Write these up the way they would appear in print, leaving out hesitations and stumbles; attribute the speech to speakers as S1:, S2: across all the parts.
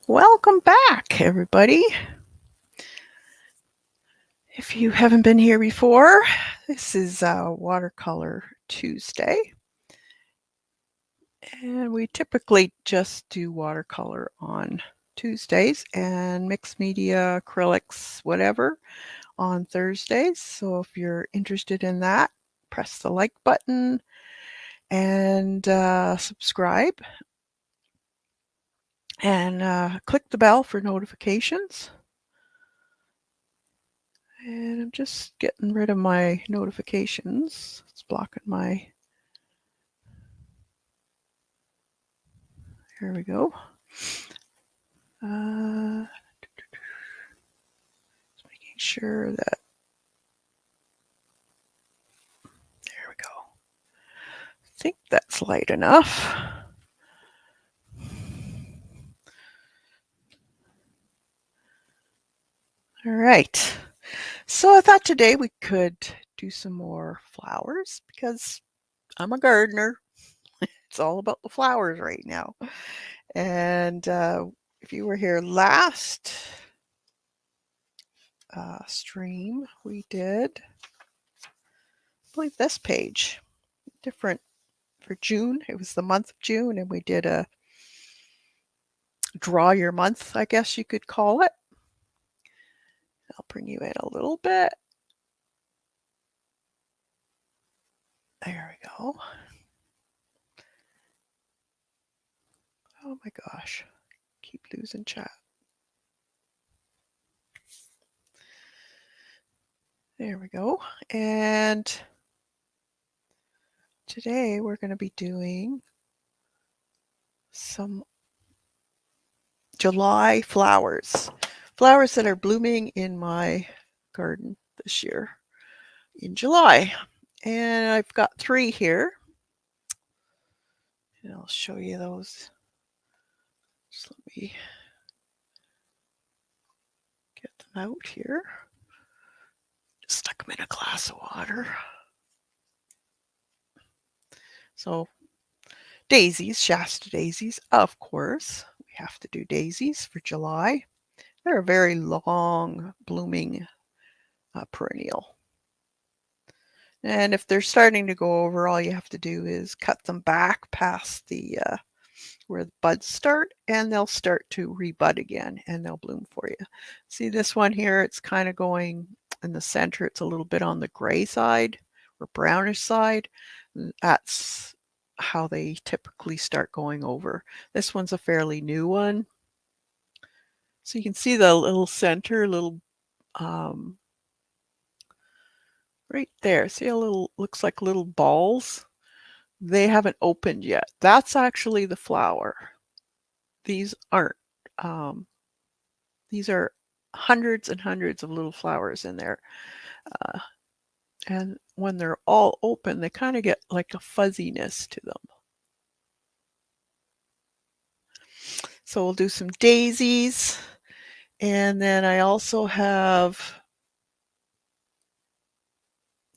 S1: Welcome back, everybody. If you haven't been here before, this is Watercolor Tuesday. And we typically just do watercolor on Tuesdays and mixed media, acrylics, whatever, on Thursdays. So if you're interested in that, press the like button and subscribe. And click the bell for notifications. And I'm just getting rid of my notifications. It's blocking my... Here we go. Just making sure that... There we go. I think that's light enough. All right. So I thought today we could do some more flowers because I'm a gardener. It's all about the flowers right now. And if you were here last stream, we did, I believe, this page, different for June. It was the month of June, and we did a draw your month, I guess you could call it. I'll bring you in a little bit. There we go. Oh my gosh, keep losing chat. There we go. And today we're going to be doing some July flowers. Flowers that are blooming in my garden this year in July. And I've got 3 here. And I'll show you those. Just let me get them out here. Just stuck them in a glass of water. So daisies, Shasta daisies, of course. We have to do daisies for July. They're a very long blooming perennial. And if they're starting to go over, all you have to do is cut them back past the where the buds start, and they'll start to rebud again, and they'll bloom for you. See this one here, it's kind of going in the center. It's a little bit on the gray side or brownish side. That's how they typically start going over. This one's a fairly new one. So you can see the little center, little right there. See a little, looks like little balls. They haven't opened yet. That's actually the flower. These aren't. These are hundreds and hundreds of little flowers in there. And when they're all open, they kind of get like a fuzziness to them. So we'll do some daisies. And then I also have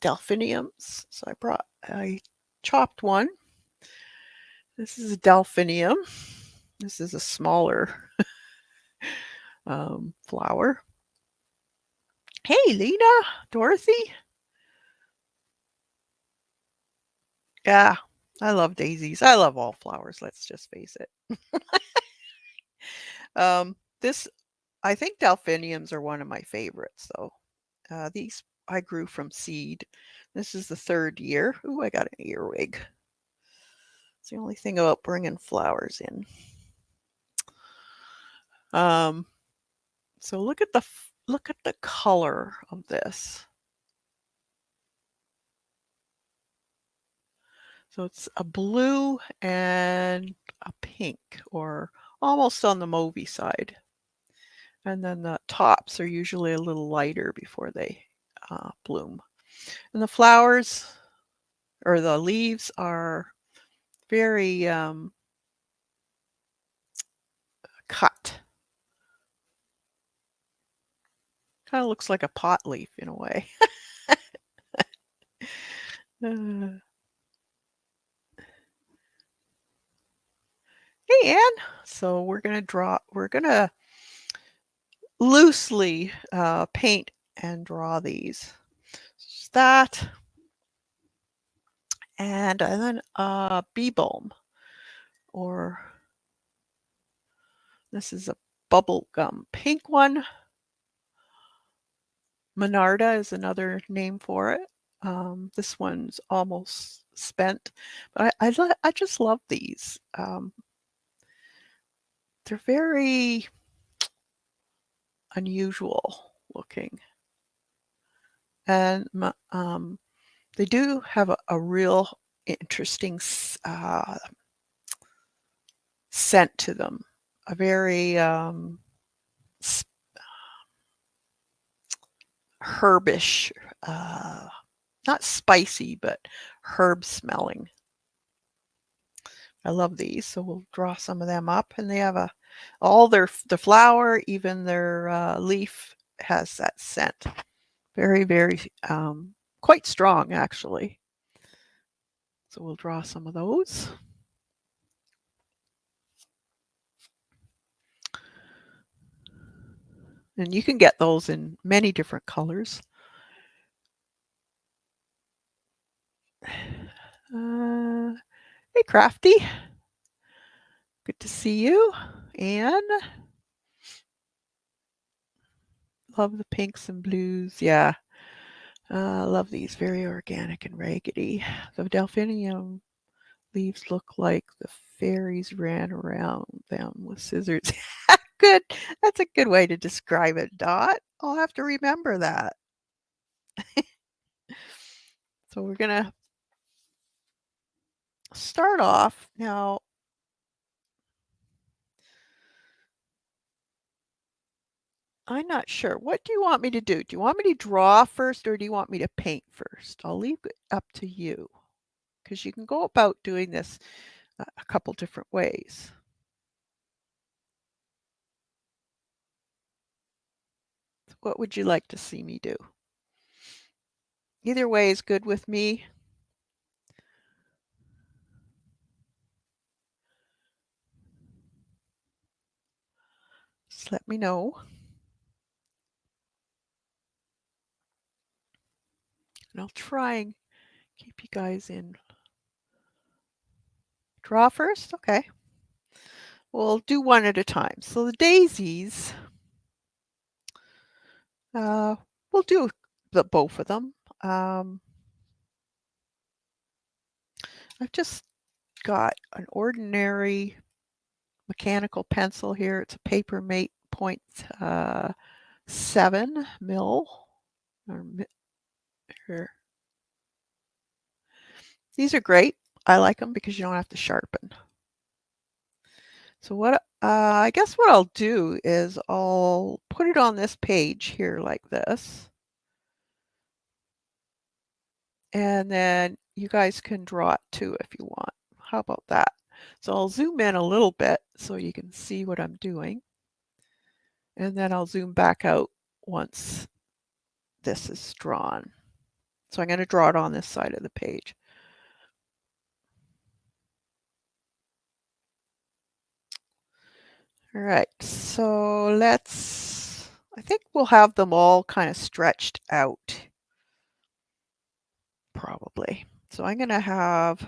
S1: delphiniums. So I chopped one. This is a delphinium. This is a smaller flower. Hey, Lena, Dorothy. Yeah, I love daisies. I love all flowers, let's just face it. I think delphiniums are one of my favorites, though. These I grew from seed. This is the 3rd year. Ooh, I got an earwig. It's the only thing about bringing flowers in. So look at the color of this. So it's a blue and a pink, or almost on the mauvey side. And then the tops are usually a little lighter before they bloom. And the flowers, or the leaves, are very cut. Kind of looks like a pot leaf in a way. Hey, Anne. So we're gonna loosely paint and draw these. Just that, and then bee balm, or this is a bubble gum pink one. Monarda is another name for it. This one's almost spent, but I just love these. They're very unusual looking, and they do have a real interesting scent to them, a very herbish, uh, not spicy, but herb smelling. I love these, so we'll draw some of them up, and they have all the flower, even their leaf has that scent. Very, very quite strong actually. So we'll draw some of those. And you can get those in many different colors. Hey, Crafty. Good to see you. And love the pinks and blues. Yeah, love these. Very organic and raggedy. The delphinium leaves look like the fairies ran around them with scissors. Good. That's a good way to describe it, Dot. I'll have to remember that. So we're going to start off now. I'm not sure. What do you want me to do? Do you want me to draw first or do you want me to paint first? I'll leave it up to you because you can go about doing this a couple different ways. What would you like to see me do? Either way is good with me. Just let me know. And I'll try and keep you guys in. Draw first? Okay. We'll do one at a time. So the daisies, we'll do both of them. I've just got an ordinary mechanical pencil here. It's a Paper Mate 0.7 mil. Or, these are great. I like them because you don't have to sharpen. So what I guess what I'll do is I'll put it on this page here like this. And then you guys can draw it too if you want. How about that? So I'll zoom in a little bit so you can see what I'm doing. And then I'll zoom back out once this is drawn. So I'm going to draw it on this side of the page. All right, so I think we'll have them all kind of stretched out, probably. So I'm going to have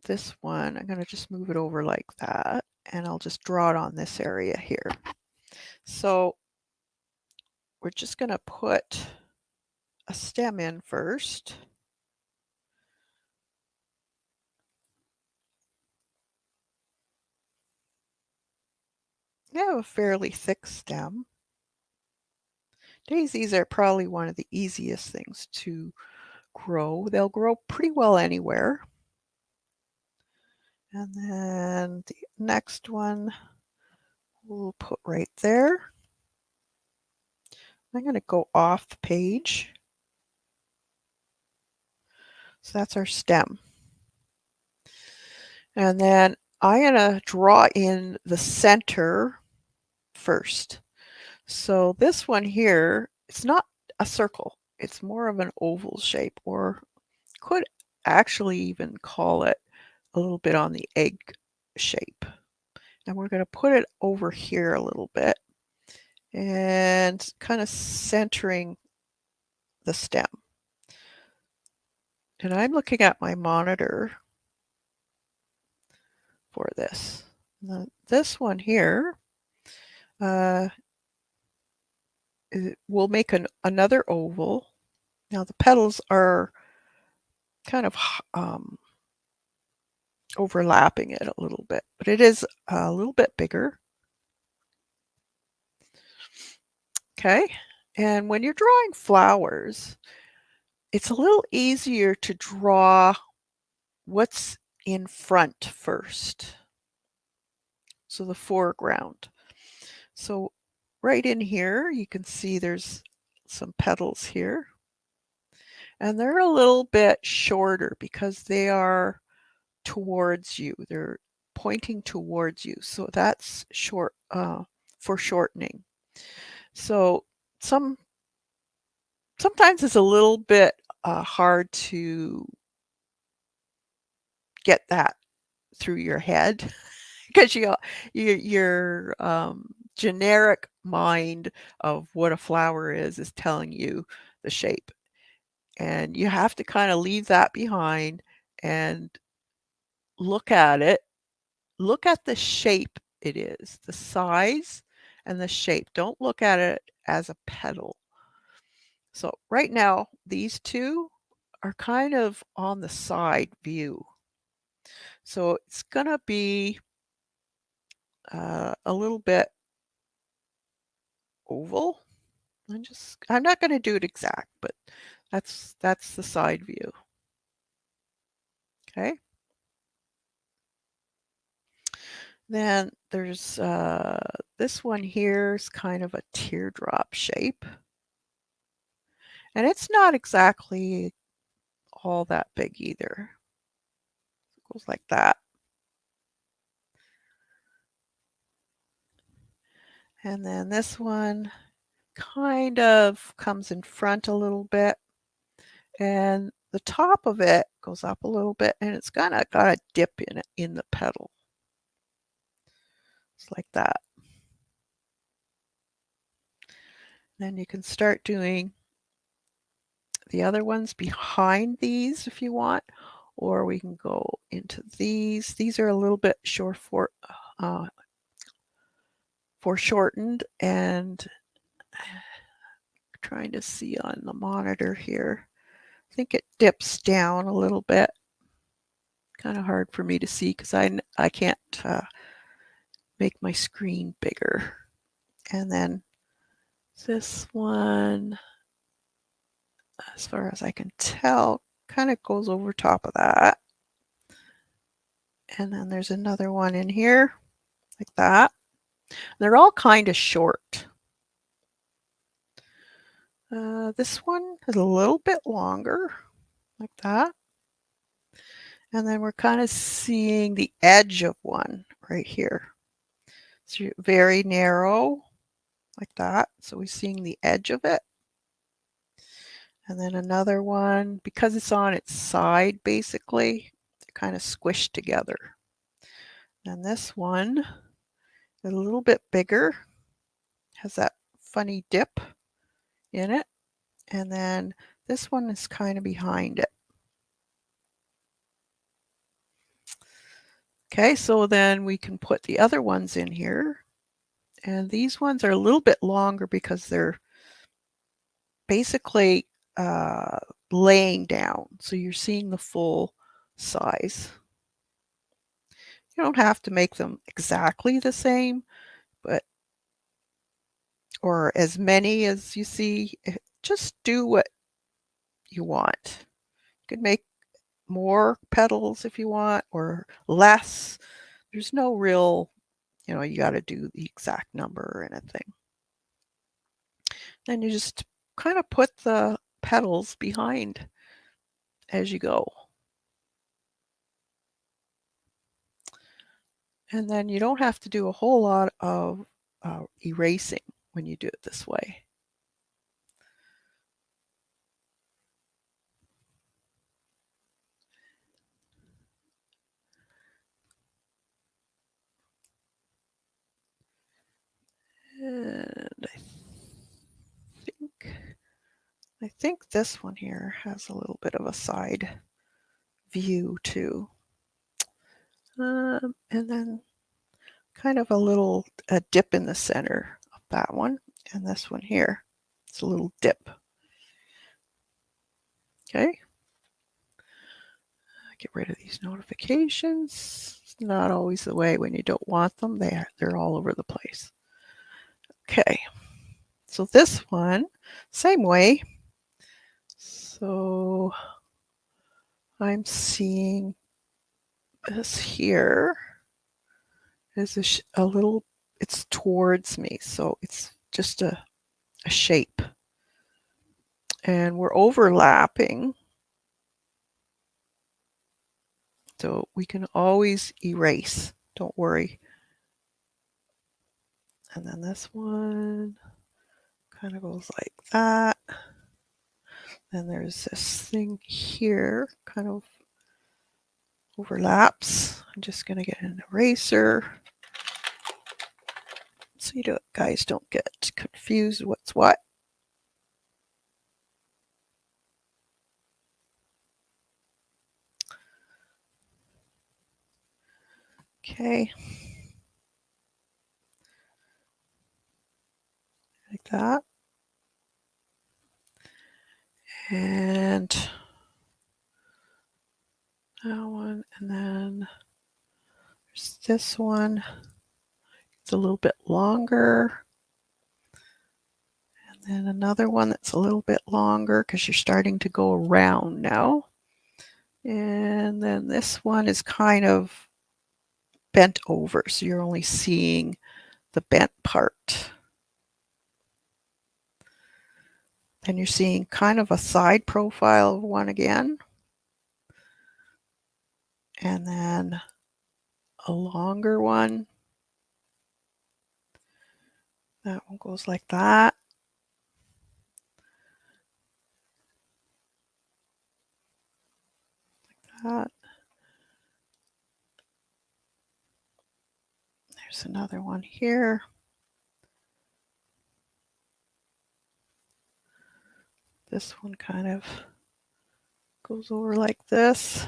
S1: this one, I'm going to just move it over like that, and I'll just draw it on this area here. So we're just going to put a stem in first. I have a fairly thick stem. Daisies are probably one of the easiest things to grow. They'll grow pretty well anywhere. And then the next one we'll put right there. I'm going to go off the page. So that's our stem. And then I'm going to draw in the center first. So this one here, it's not a circle. It's more of an oval shape, or could actually even call it a little bit on the egg shape. And we're going to put it over here a little bit and kind of centering the stem. And I'm looking at my monitor for this. Now, this one here, we'll make another oval. Now the petals are kind of overlapping it a little bit, but it is a little bit bigger. Okay, and when you're drawing flowers, it's a little easier to draw what's in front first. So the foreground. So right in here, you can see there's some petals here. And they're a little bit shorter because they are towards you. They're pointing towards you. So that's short for shortening. So sometimes it's a little bit hard to get that through your head because your generic mind of what a flower is telling you the shape. And you have to kind of leave that behind and look at it. Look at the shape it is, the size and the shape. Don't look at it as a petal. So right now, these two are kind of on the side view. So it's going to be a little bit oval. I'm not going to do it exact, but that's the side view. Okay. Then there's this one here is kind of a teardrop shape. And it's not exactly all that big either. It goes like that. And then this one kind of comes in front a little bit. And the top of it goes up a little bit and it's kind of got a dip in it in the petal. It's like that. Then you can start doing the other ones behind these if you want, or we can go into these. These are a little bit short foreshortened, and trying to see on the monitor here. I think it dips down a little bit. Kind of hard for me to see because I can't make my screen bigger. And then this one, as far as I can tell, kind of goes over top of that. And then there's another one in here like that. They're all kind of short. This one is a little bit longer, like that. And then we're kind of seeing the edge of one right here. So very narrow, like that. So we're seeing the edge of it. And then another one, because it's on its side, basically, they're kind of squished together. And this one is a little bit bigger, has that funny dip in it. And then this one is kind of behind it. Okay, so then we can put the other ones in here. And these ones are a little bit longer because they're basically laying down. So you're seeing the full size. You don't have to make them exactly the same, but or as many as you see. Just do what you want. You can make more petals if you want or less. There's no real, you got to do the exact number or anything. Then you just kind of put the petals behind as you go. And then you don't have to do a whole lot of erasing when you do it this way. And I think this one here has a little bit of a side view too. And then kind of a dip in the center of that one, and this one here. It's a little dip. Okay. Get rid of these notifications. It's not always the way when you don't want them. They're all over the place. Okay. So this one, same way. So I'm seeing this here is a little, it's towards me. So it's just a shape. And we're overlapping. So we can always erase. Don't worry. And then this one kind of goes like that. Then there's this thing here, kind of overlaps. I'm just going to get an eraser so you guys don't get confused what's what. Okay. Like that. And that one, and then there's this one. It's a little bit longer. And then another one that's a little bit longer because you're starting to go around now. And then this one is kind of bent over, so you're only seeing the bent part. Then you're seeing kind of a side profile of one again. And then a longer one. That one goes like that. Like that. There's another one here. This one kind of goes over like this.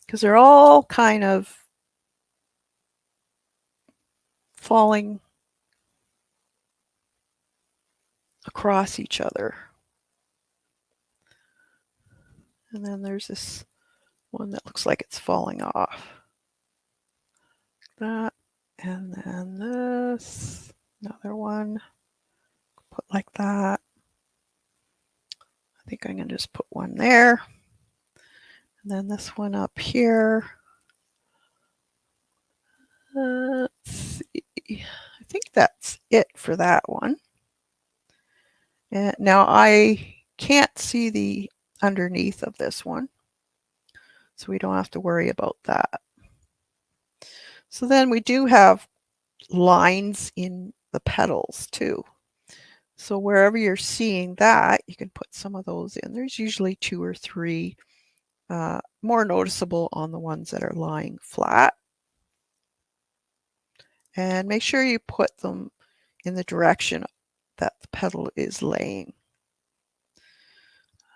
S1: Because they're all kind of falling across each other. And then there's this one that looks like it's falling off. That. And then this. Another one. Put like that. I think I'm going to just put one there. And then this one up here. Let's see. I think that's it for that one. And now I can't see the underneath of this one, so we don't have to worry about that. So then we do have lines in the petals too. So wherever you're seeing that, you can put some of those in. There's usually 2 or 3, more noticeable on the ones that are lying flat. And make sure you put them in the direction that the petal is laying.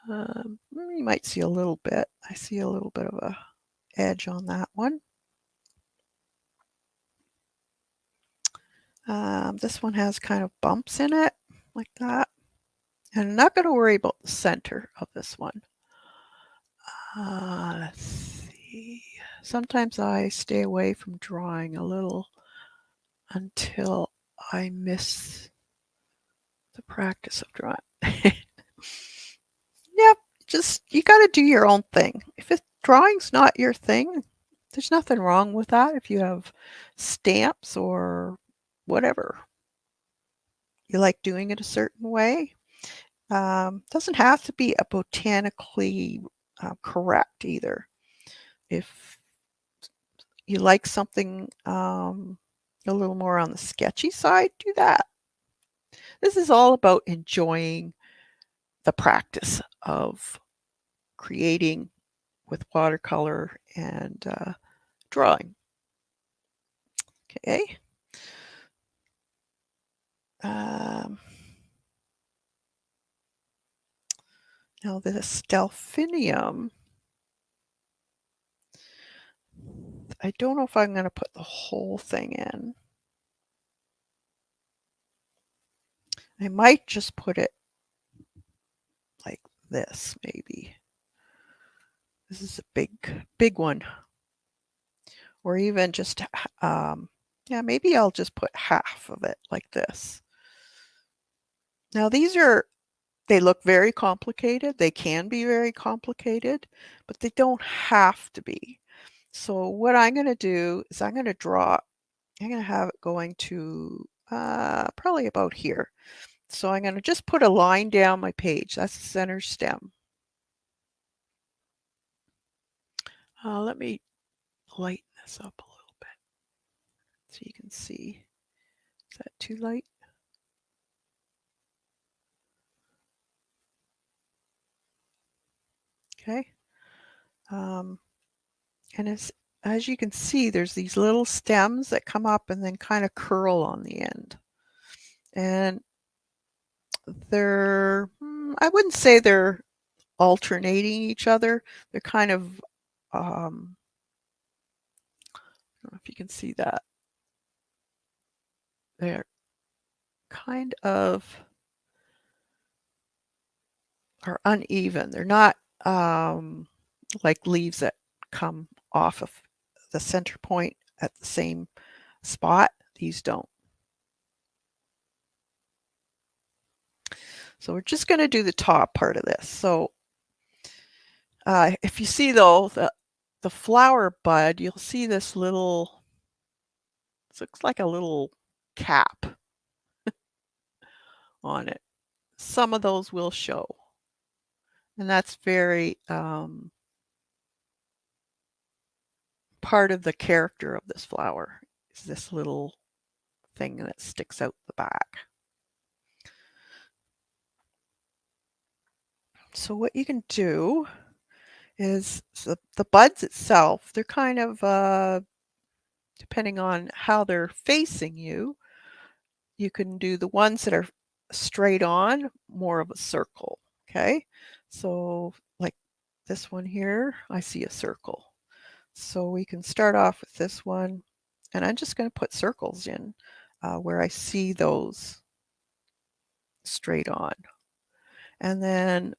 S1: You might see a little bit. I see a little bit of a edge on that one. This one has kind of bumps in it, like that. And I'm not going to worry about the center of this one. Let's see. Sometimes I stay away from drawing a little until I miss the practice of drawing. Yep, you got to do your own thing. If drawing's not your thing, there's nothing wrong with that. If you have stamps or whatever, you like doing it a certain way. Doesn't have to be a botanically correct either. If you like something a little more on the sketchy side, do that. This is all about enjoying the practice of creating with watercolor and drawing. Okay. Um, now this delphinium, I don't know if I'm going to put the whole thing in. I might just put it like this, maybe. This is a big one. Or even just, yeah, maybe I'll just put half of it like this. Now they look very complicated. They can be very complicated, but they don't have to be. So what I'm going to do is I'm going to have it going to probably about here. So I'm going to just put a line down my page. That's the center stem. Let me lighten this up a little bit so you can see. Is that too light? Okay. And as you can see, there's these little stems that come up and then kind of curl on the end. And I wouldn't say they're alternating each other. They're kind of, I don't know if you can see that. They're kind of are uneven. They're not like leaves that come off of the center point at the same spot. These don't. So we're just going to do the top part of this. So if you see though, the flower bud, you'll see this little, it looks like a little cap on it. Some of those will show. And that's very part of the character of this flower is this little thing that sticks out the back. So what you can do is the buds itself, they're kind of, depending on how they're facing you, you can do the ones that are straight on, more of a circle, okay? So like this one here, I see a circle. So we can start off with this one, and I'm just going to put circles in where I see those straight on. And then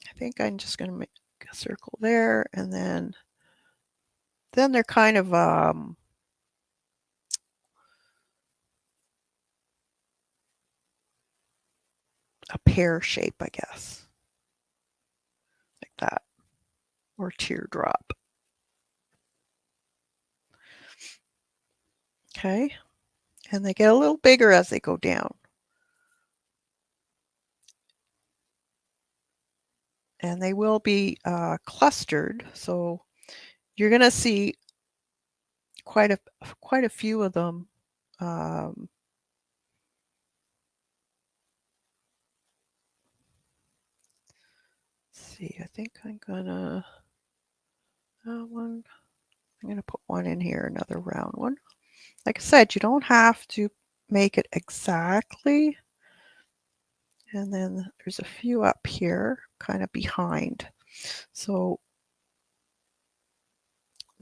S1: I think I'm just going to make a circle there, and then they're kind of a pear shape, I guess, like that, or teardrop. Okay, and they get a little bigger as they go down. And they will be clustered, so you're going to see quite a few of them. Let's see, I think I'm gonna put one in here, another round one. Like I said, you don't have to make it exactly. And then there's a few up here, kind of behind. So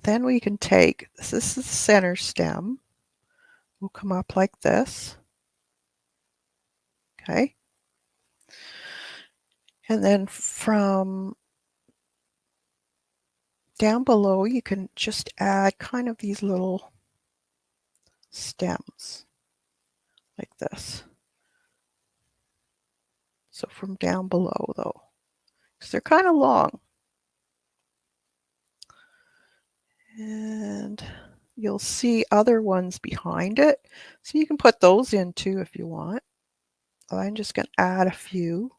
S1: then we can take, this is the center stem. We'll come up like this. Okay. And then from down below, you can just add kind of these little stems like this. So from down below though, because they're kind of long. And you'll see other ones behind it. So you can put those in too if you want. I'm just going to add a few.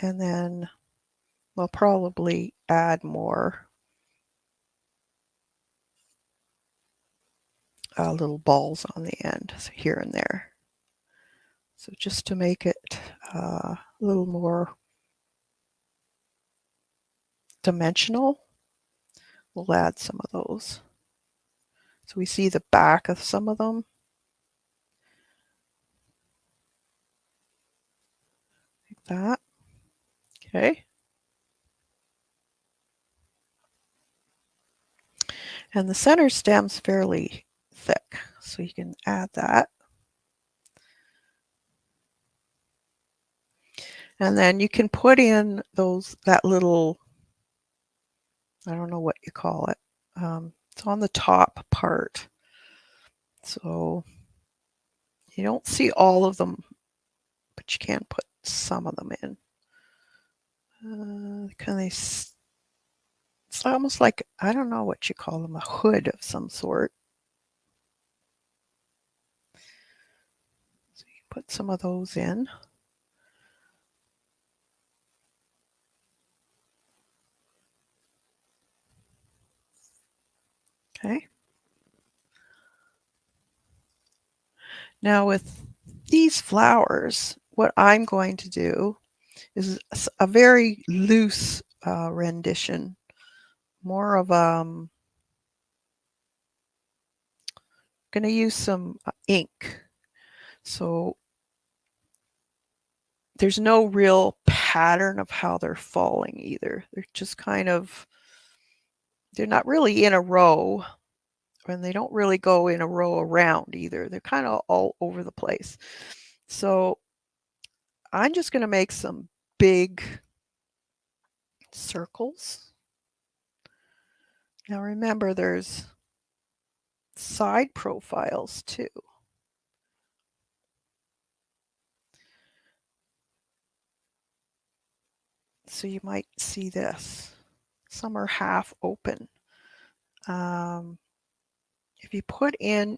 S1: And then we'll probably add more little balls on the end, so here and there. So just to make it a little more dimensional, we'll add some of those. So we see the back of some of them. that. Okay. And the center stem's fairly thick, so you can add that. And then you can put in that little, I don't know what you call it. It's on the top part. So you don't see all of them, but you can put some of them in. It's almost like, I don't know what you call them, a hood of some sort. So you put some of those in. Okay. Now with these flowers, what I'm going to do is a very loose rendition, more of going to use some ink. So there's no real pattern of how they're falling either. They're just kind of, they're not really in a row, and they don't really go in a row around either. They're kind of all over the place. So I'm just going to make some big circles. Now remember, there's side profiles too. So you might see this. Some are half open. If you put in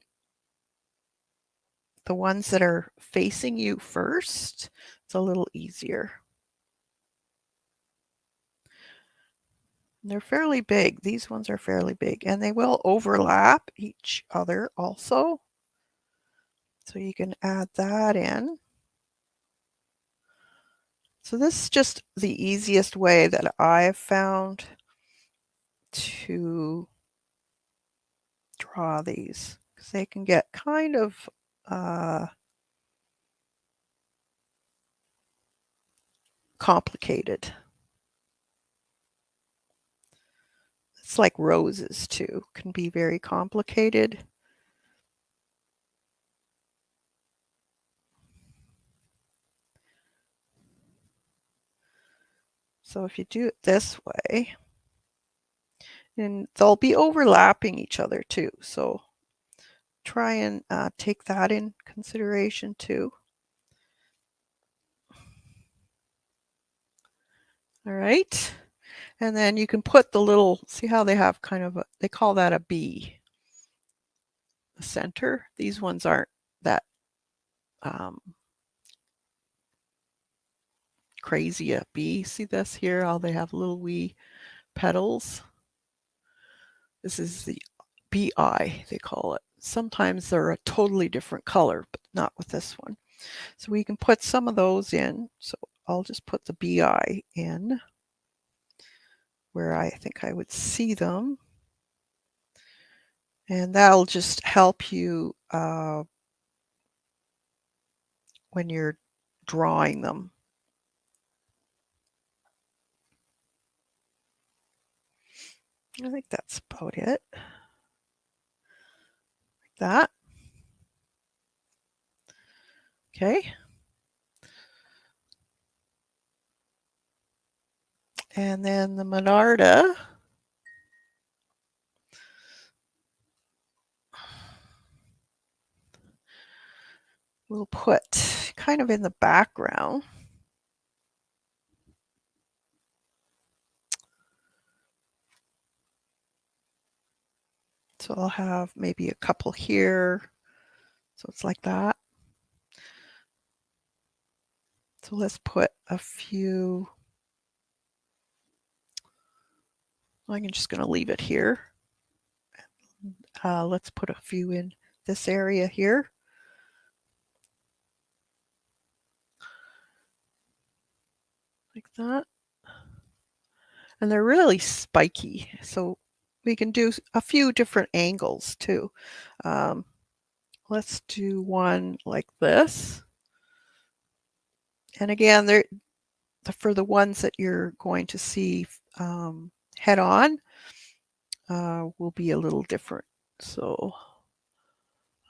S1: the ones that are facing you first, it's a little easier. And they're fairly big. These ones are fairly big, and they will overlap each other also. So you can add that in. So this is just the easiest way that I've found to draw these, because they can get kind of complicated. It's like roses too, can be very complicated. So if you do it this way, and they'll be overlapping each other too. So try and take that in consideration too. All right. And then you can put the little, see how they have kind of they call that a bee, the center. These ones aren't that crazy a bee. See this here, how they have little wee petals. This is the bee eye, they call it. Sometimes they're a totally different color, but not with this one. So we can put some of those in. So I'll just put the bee eye in where I think I would see them. And that'll just help you when you're drawing them. I think that's about it. Like that. Okay. And then the Monarda. We'll put kind of in the background. So I'll have maybe a couple here. So it's like that. So let's put a few. I'm just going to leave it here. Let's put a few in this area here. Like that. And they're really spiky. So we can do a few different angles too. Let's do one like this. And again, for the ones that you're going to see head on will be a little different. So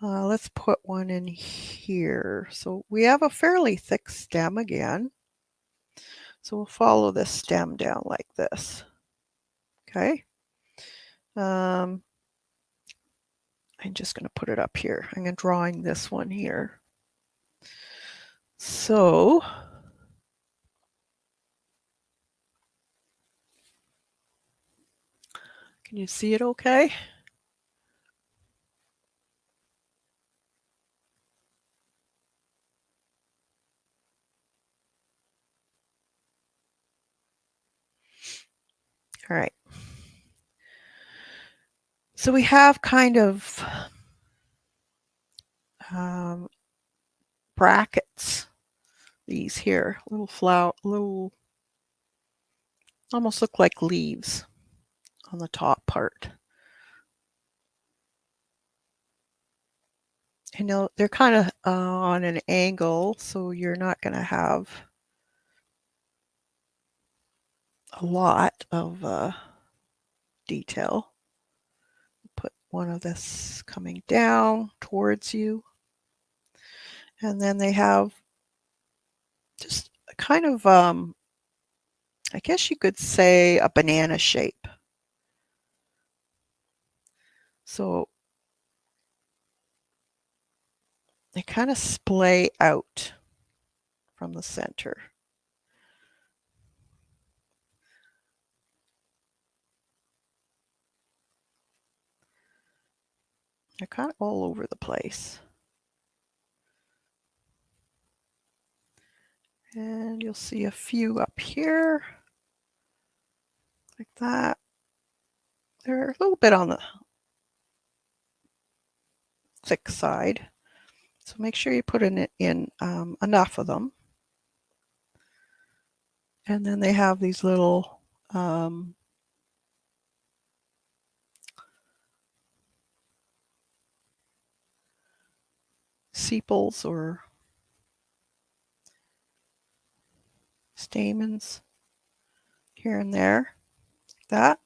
S1: let's put one in here. So we have a fairly thick stem again. So we'll follow this stem down like this. Okay. I'm just going to put it up here. I'm drawing this one here. So can you see it okay? All right. So we have kind of brackets, these here, little flower, little, almost look like leaves on the top part. And they're kind of on an angle, so you're not going to have a lot of detail. Put one of this coming down towards you. And then they have just a kind of, I guess you could say a banana shape. So they kind of splay out from the center. They're kind of all over the place. And you'll see a few up here, like that. They're a little bit on the thick side. So make sure you put in enough of them. And then they have these little sepals or stamens here and there, like that.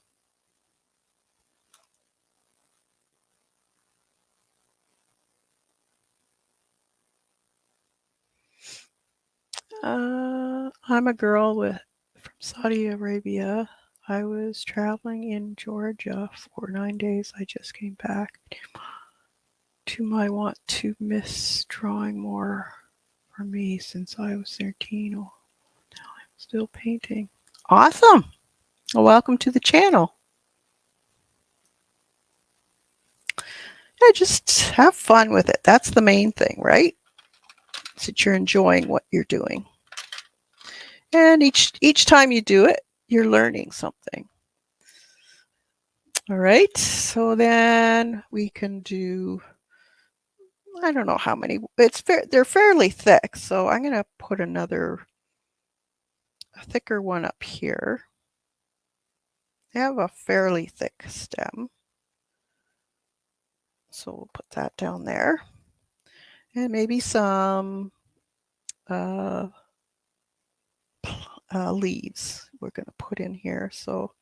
S1: I'm a girl from Saudi Arabia. I was traveling in Georgia for 9 days. I just came back. To my want to miss drawing more for me since I was 13. Oh, now I'm still painting. Awesome. Well, welcome to the channel. Yeah, just have fun with it. That's the main thing, right? So that you're enjoying what you're doing. And each time you do it, you're learning something. All right. So then we can do, I don't know how many. They're fairly thick, so I'm going to put a thicker one up here. They have a fairly thick stem. So we'll put that down there. And maybe some leaves we're going to put in here. So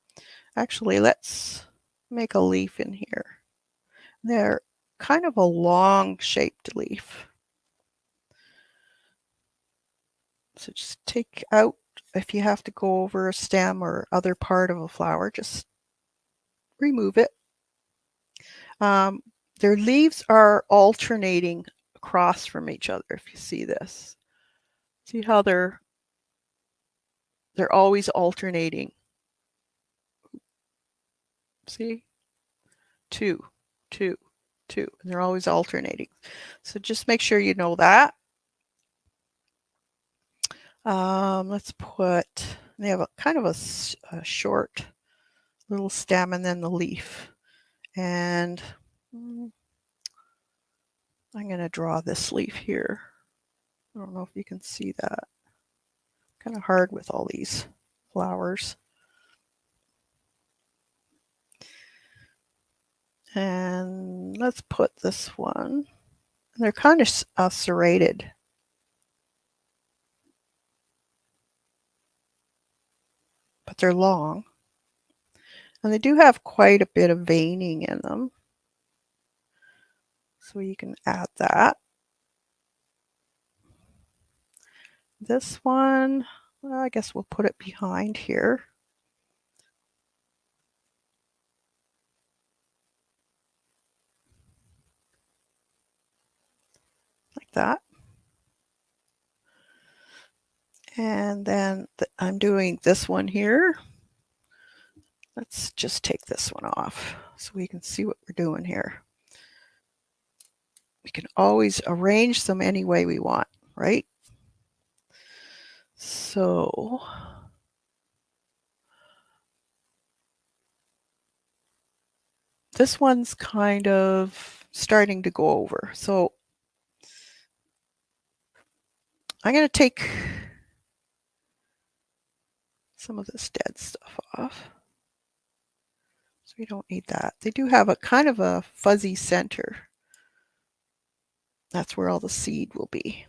S1: actually, let's make a leaf in here. They're kind of a long shaped leaf. So just take out, if you have to go over a stem or other part of a flower, just remove it. Their leaves are alternating across from each other, if you see this. See how they're always alternating. See? Two, two, two. And they're always alternating. So just make sure you know that. Let's put, they have a kind of a short little stem and then the leaf. And I'm going to draw this leaf here. I don't know if you can see that. Kind of hard with all these flowers. And let's put this one. They're kind of serrated. they're long. And they do have quite a bit of veining in them. So you can add that. This one, well, I guess we'll put it behind here. Like that. And then I'm doing this one here. Let's just take this one off so we can see what we're doing here. We can always arrange them any way we want, right? So this one's kind of starting to go over. So I'm going to take some of this dead stuff off. So we don't need that. They do have a kind of a fuzzy center. That's where all the seed will be.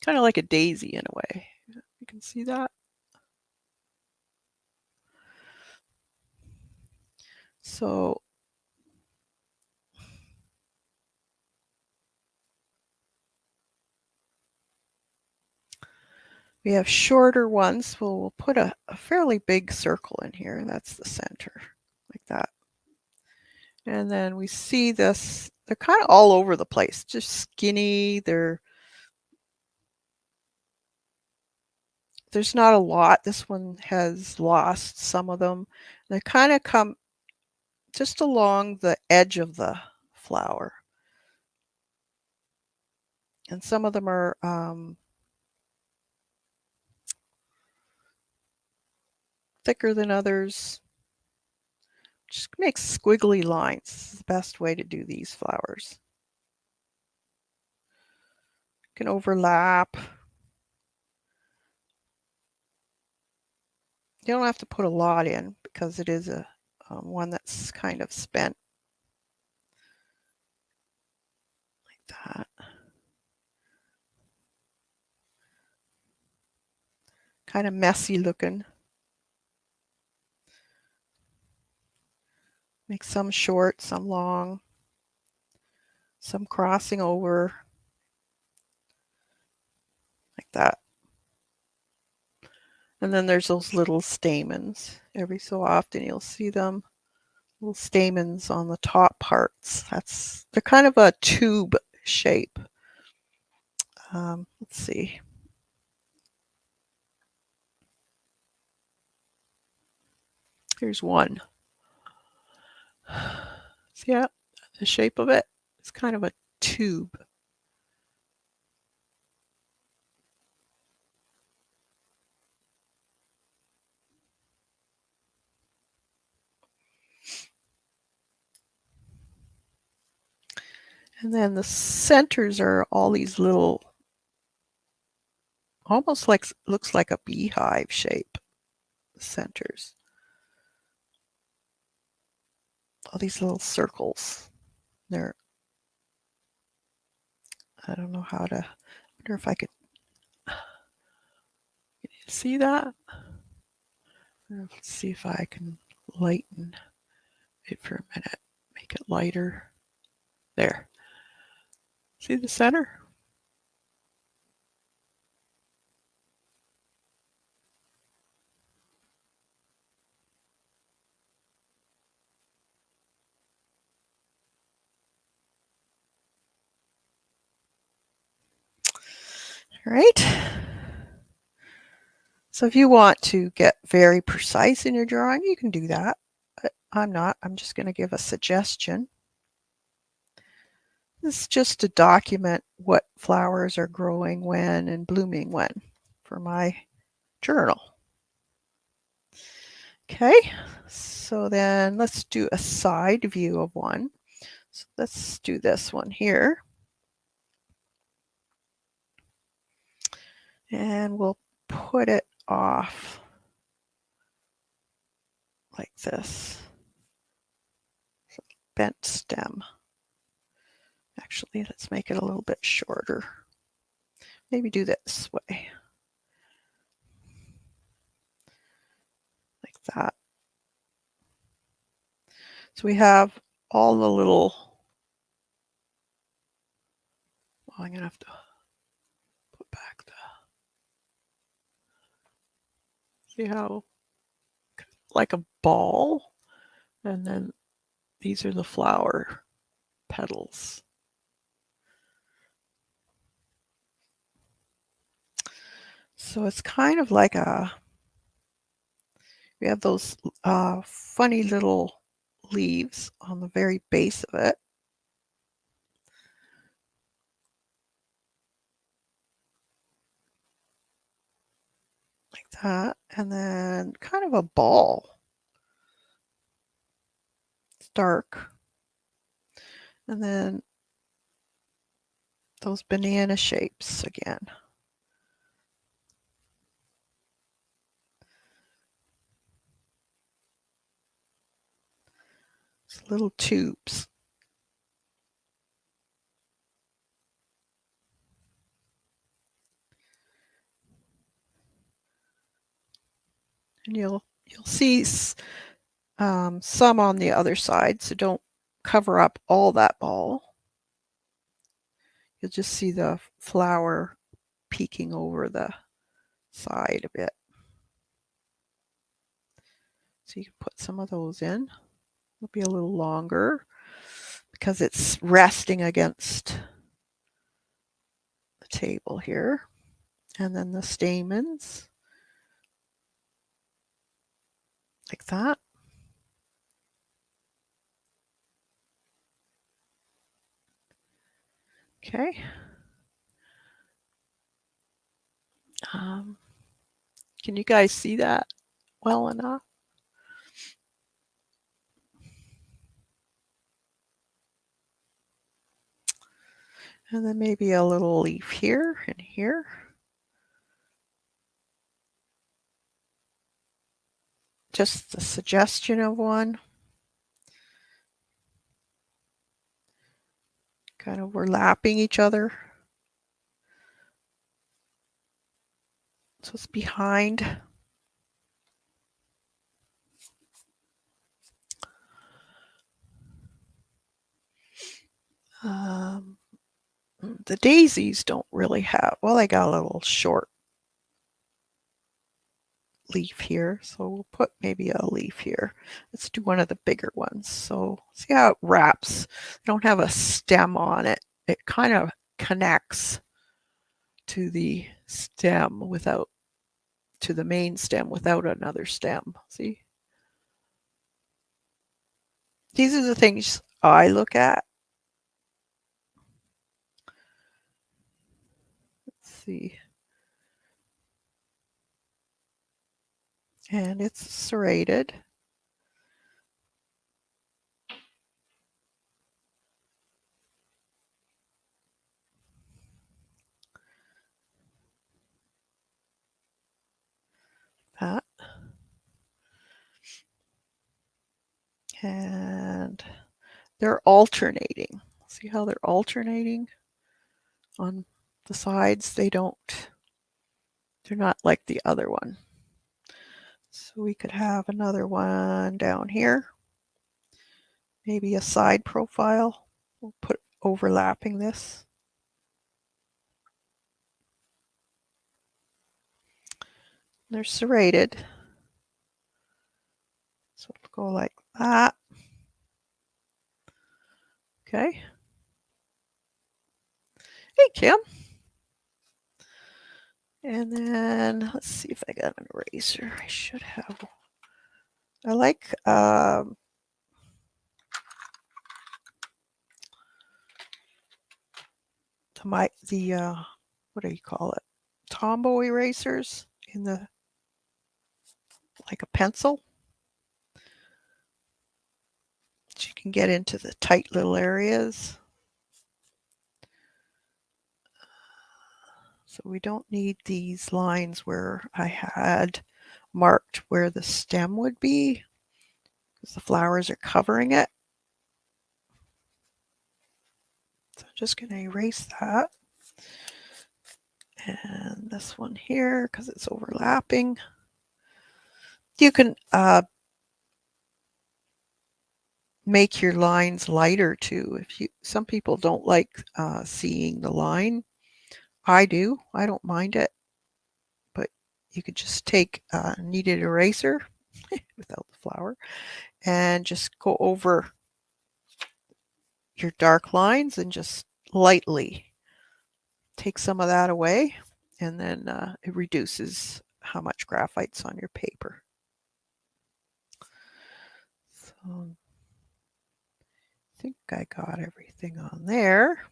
S1: Kind of like a daisy in a way. You can see that. So we have shorter ones. We'll put a fairly big circle in here. That's the center, like that. And then we see this, they're kind of all over the place, just skinny. There's not a lot. This one has lost some of them. They kind of come just along the edge of the flower. And some of them are thicker than others. Just make squiggly lines. This is the best way to do these flowers. You can overlap. You don't have to put a lot in because it is a one that's kind of spent. Like that. Kind of messy looking. Make some short, some long, some crossing over, like that. And then there's those little stamens. Every so often you'll see them, little stamens on the top parts. They're kind of a tube shape. Let's see. Here's one. See that? The shape of it? It's kind of a tube. And then the centers are all these little, almost like, looks like a beehive shape, centers. All these little circles. I don't know how to, I wonder if I could, see that? Let's see if I can lighten it for a minute, make it lighter. There. See the center? All right. So if you want to get very precise in your drawing, you can do that. But I'm not. I'm just going to give a suggestion. This is just to document what flowers are growing when and blooming when for my journal. Okay, so then let's do a side view of one. So let's do this one here. And we'll put it off like this. So bent stem. Actually, let's make it a little bit shorter. Maybe do this way. that. So we have all the little, well, I'm going to have to put back the, see how, like a ball, and then these are the flower petals. So it's kind of like we have those funny little leaves on the very base of it. Like that, and then kind of a ball. It's dark. And then those banana shapes again. It's little tubes. And you'll see some on the other side, so don't cover up all that ball. You'll just see the flower peeking over the side a bit. So you can put some of those in. It'll be a little longer because it's resting against the table here. And then the stamens, like that. Okay. Can you guys see that well enough? And then maybe a little leaf here and here. Just the suggestion of one. Kind of overlapping each other. So it's behind. The daisies don't really have, well, they got a little short leaf here. So we'll put maybe a leaf here. Let's do one of the bigger ones. So see how it wraps. They don't have a stem on it. It kind of connects to the stem without, to the main stem without another stem. See? These are the things I look at. Let's see. And it's serrated. That. And they're alternating. See how they're alternating on the sides? They're not like the other one. So we could have another one down here. Maybe a side profile. We'll put overlapping this. They're serrated. So we'll go like that. Okay. Hey, Kim. And then let's see if I got an eraser. I should have. I like the what do you call it? Tombow erasers in the, like a pencil. So you can get into the tight little areas. So we don't need these lines where I had marked where the stem would be, because the flowers are covering it. So I'm just going to erase that. And this one here, because it's overlapping. You can make your lines lighter too. Some people don't like seeing the line. I do. I don't mind it, but you could just take a kneaded eraser without the flour and just go over your dark lines and just lightly take some of that away, and then it reduces how much graphite's on your paper. So I think I got everything on there.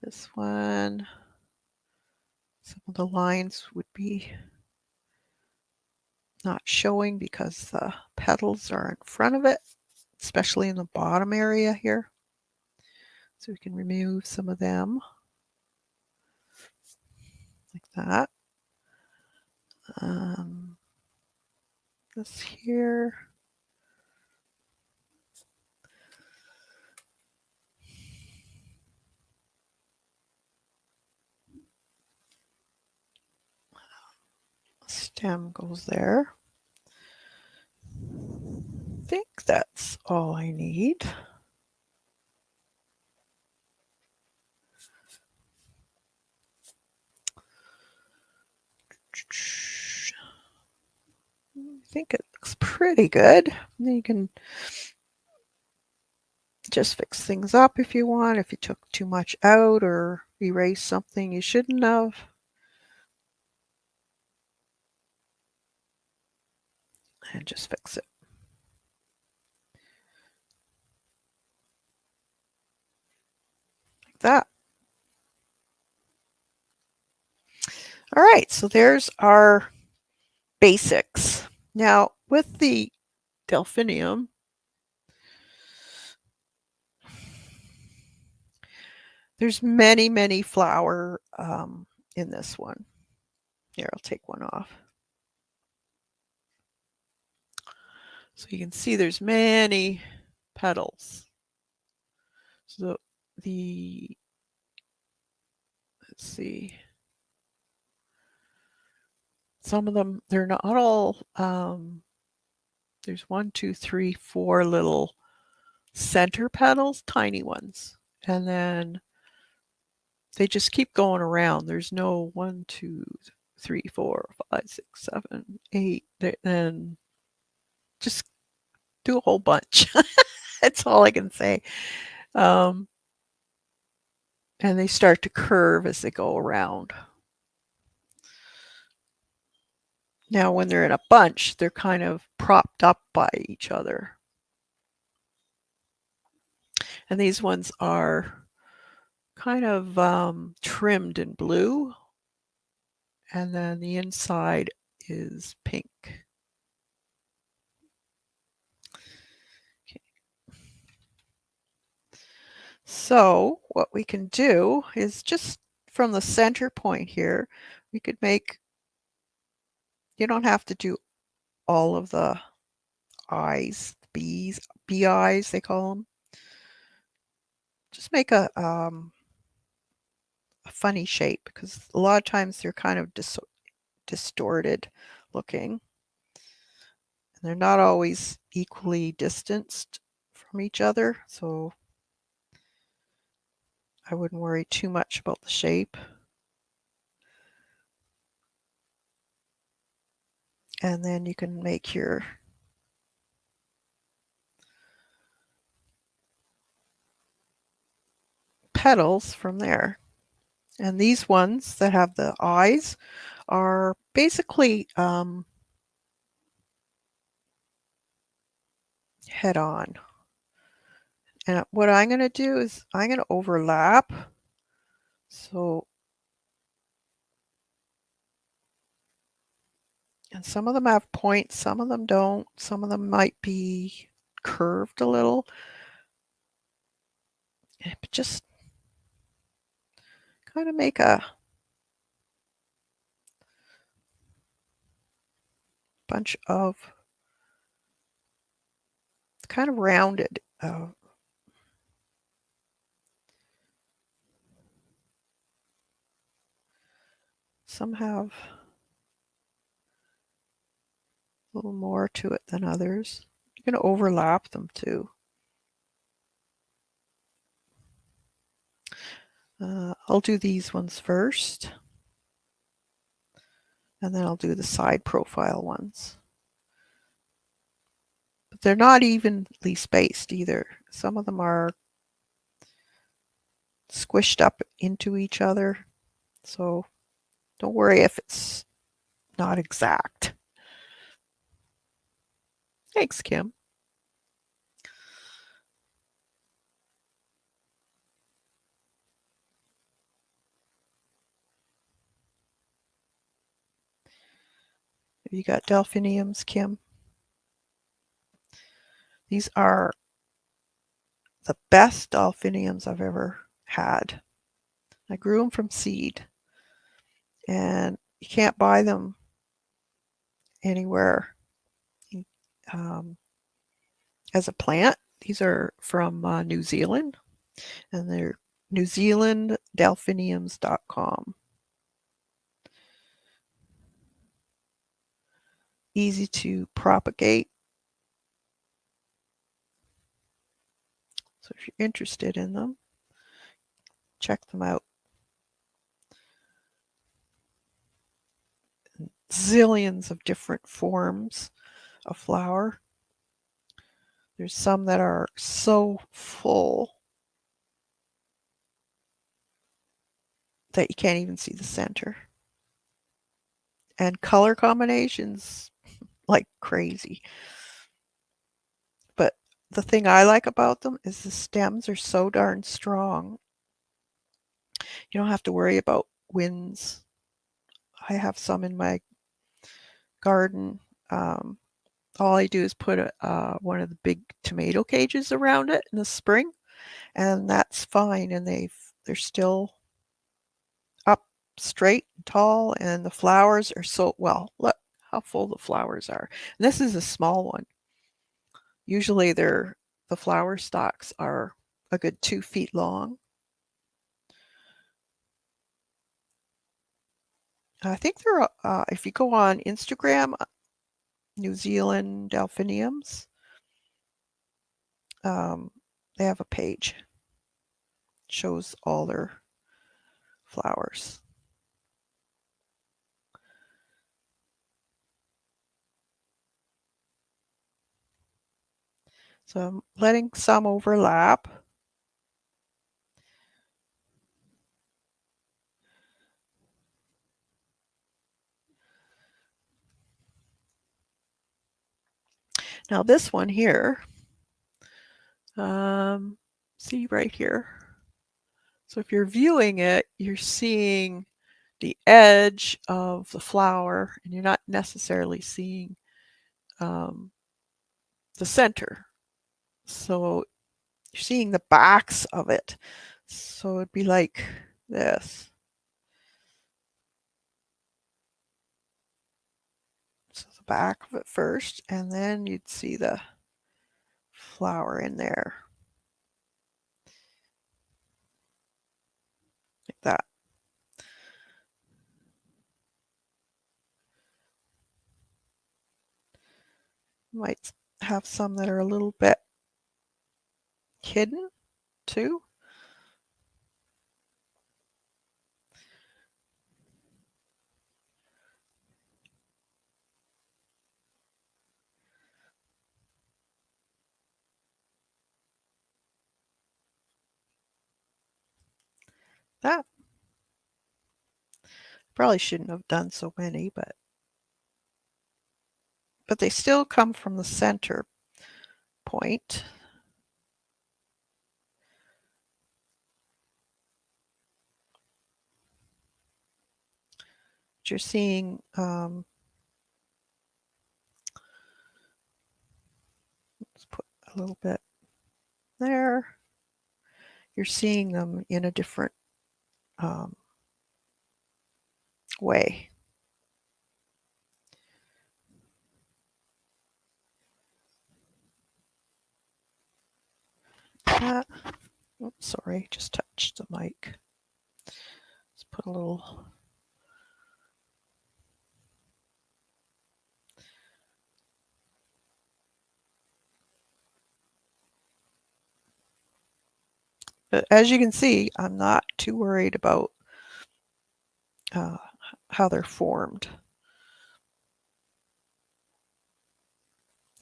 S1: This one, some of the lines would be not showing because the petals are in front of it, especially in the bottom area here. So we can remove some of them like that. This here. Stem goes there. I think that's all I need. I think it looks pretty good. You can just fix things up if you want, if you took too much out or erased something you shouldn't have. And just fix it. Like that. All right, so there's our basics. Now, with the delphinium, there's many flower in this one. Here, I'll take one off. So you can see there's many petals. So let's see, some of them, they're not all, there's 1, 2, 3, 4 little center petals, tiny ones. And then they just keep going around. There's no 1, 2, 3, 4, 5, 6, 7, 8. And just do a whole bunch. That's all I can say. And they start to curve as they go around. Now, when they're in a bunch, they're kind of propped up by each other. And these ones are kind of trimmed in blue. And then the inside is pink. Okay. So what we can do is just from the center point here, we could make, you don't have to do all of the eyes, bee eyes, they call them. Just make a funny shape because a lot of times they're kind of distorted looking. And they're not always equally distanced from each other, so I wouldn't worry too much about the shape. And then you can make your petals from there. And these ones that have the eyes are basically head on. And what I'm going to do is I'm going to overlap. So, and some of them have points, some of them don't. Some of them might be curved a little. But just kind of make a bunch of kind of rounded. Some have a little more to it than others. You're going to overlap them too. I'll do these ones first, and then I'll do the side profile ones. But they're not evenly spaced either. Some of them are squished up into each other, so don't worry if it's not exact. Thanks, Kim. Have you got delphiniums, Kim? These are the best delphiniums I've ever had. I grew them from seed, and you can't buy them anywhere as a plant. These are from New Zealand, and they're newzealanddelphiniums.com. Easy to propagate. So if you're interested in them, check them out. Zillions of different forms of flower. There's some that are so full that you can't even see the center. And color combinations like crazy. But the thing I like about them is the stems are so darn strong. You don't have to worry about winds. I have some in my garden. All I do is put one of the big tomato cages around it in the spring, and that's fine. And they're still up straight and tall, and the flowers are so, well, look how full the flowers are. And this is a small one. Usually the flower stalks are a good 2 feet long. I think they're, if you go on Instagram, New Zealand Delphiniums, they have a page. Shows all their flowers. So I'm letting some overlap. Now this one here, see right here. So if you're viewing it, you're seeing the edge of the flower, and you're not necessarily seeing the center. So you're seeing the backs of it. So it'd be like this. So the back of it first, and then you'd see the flower in there. Like that. Might have some that are a little bit hidden too. That probably shouldn't have done so many, but they still come from the center point. You're seeing let's put a little bit there. You're seeing them in a different way. Oops, sorry, just touched the mic. Let's put a little But as you can see, I'm not too worried about how they're formed.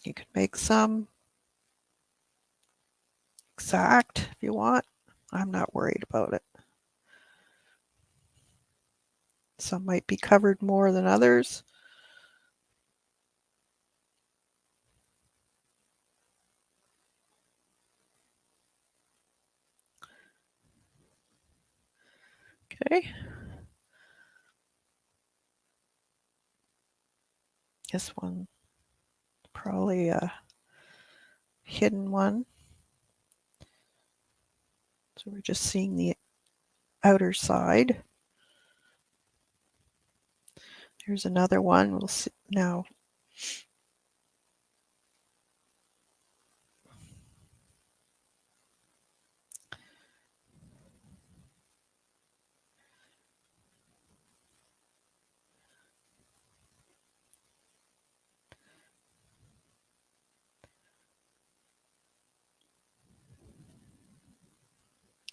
S1: You can make some exact if you want. I'm not worried about it. Some might be covered more than others. Okay. This one, probably a hidden one. So we're just seeing the outer side. Here's another one. We'll see now.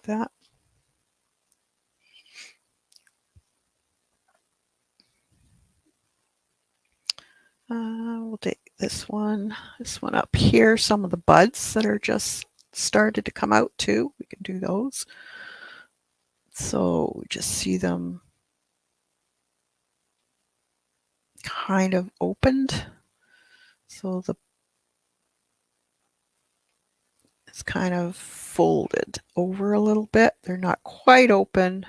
S1: That. We'll take this one up here. Some of the buds that are just started to come out too. We can do those. So we just see them kind of opened. So it's kind of folded over a little bit. They're not quite open.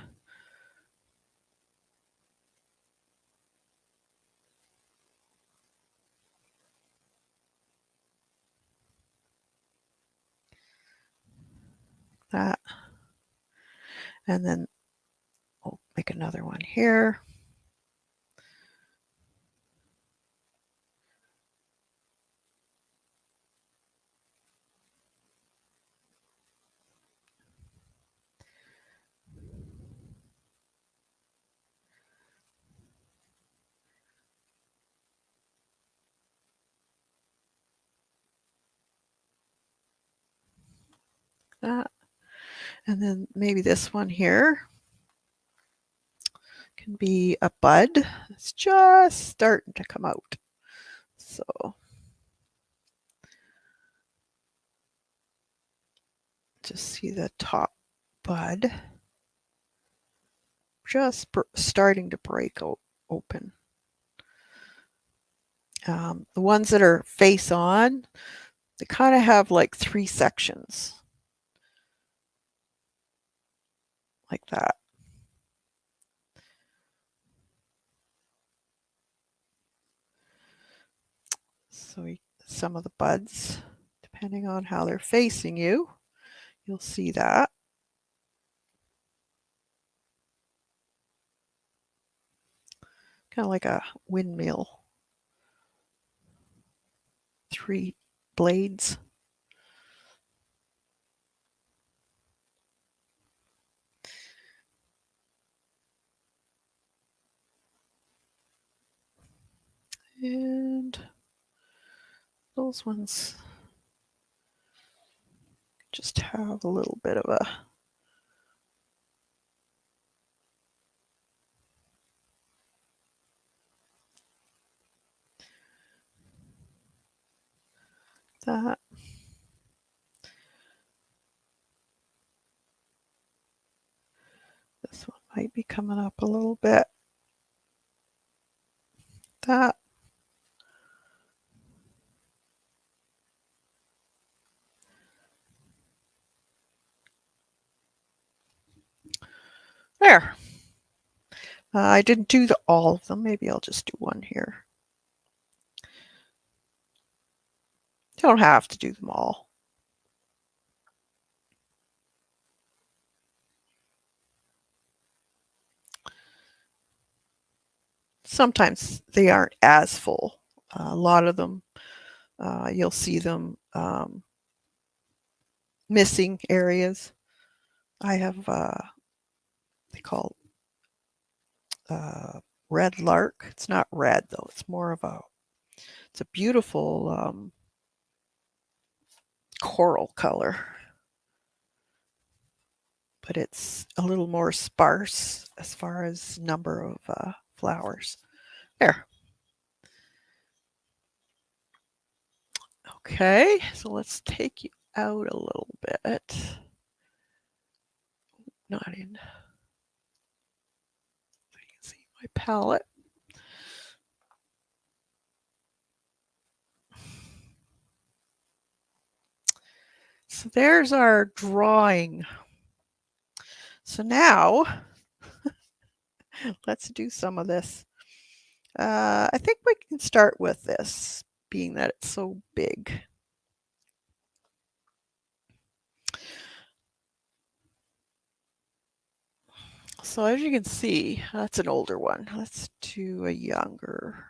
S1: That. And then we'll make another one here. That. And then maybe this one here can be a bud. It's just starting to come out. So just see the top bud just starting to break open. The ones that are face on, they kind of have like 3 sections like that. So some of the buds, depending on how they're facing you, you'll see that. Kind of like a windmill. 3 blades. And those ones just have a little bit of a that. This one might be coming up a little bit. That. There. I didn't do all of them. Maybe I'll just do one here. You don't have to do them all. Sometimes they aren't as full. A lot of them, you'll see them missing areas. I have, they call red lark. It's not red though. It's more of it's a beautiful coral color. but it's a little more sparse as far as number of flowers. There. Okay, so let's take you out a little bit. Not in. So you can see my palette. So there's our drawing. So now let's do some of this. I think we can start with this, being that it's so big. So as you can see, that's an older one. Let's do a younger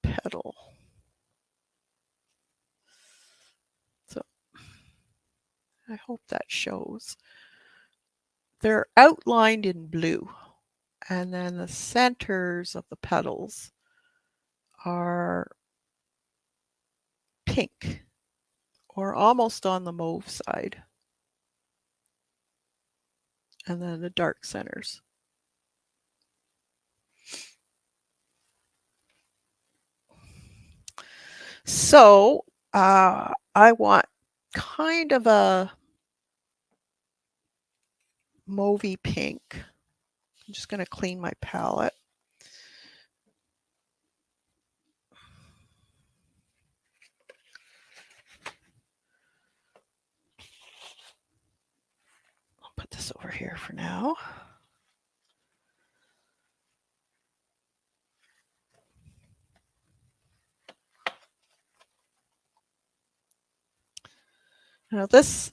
S1: petal. So I hope that shows. They're outlined in blue, and then the centers of the petals are pink or almost on the mauve side, and then the dark centers. So I want kind of a mauvey pink. I'm just going to clean my palette. I'll put this over here for now. Now this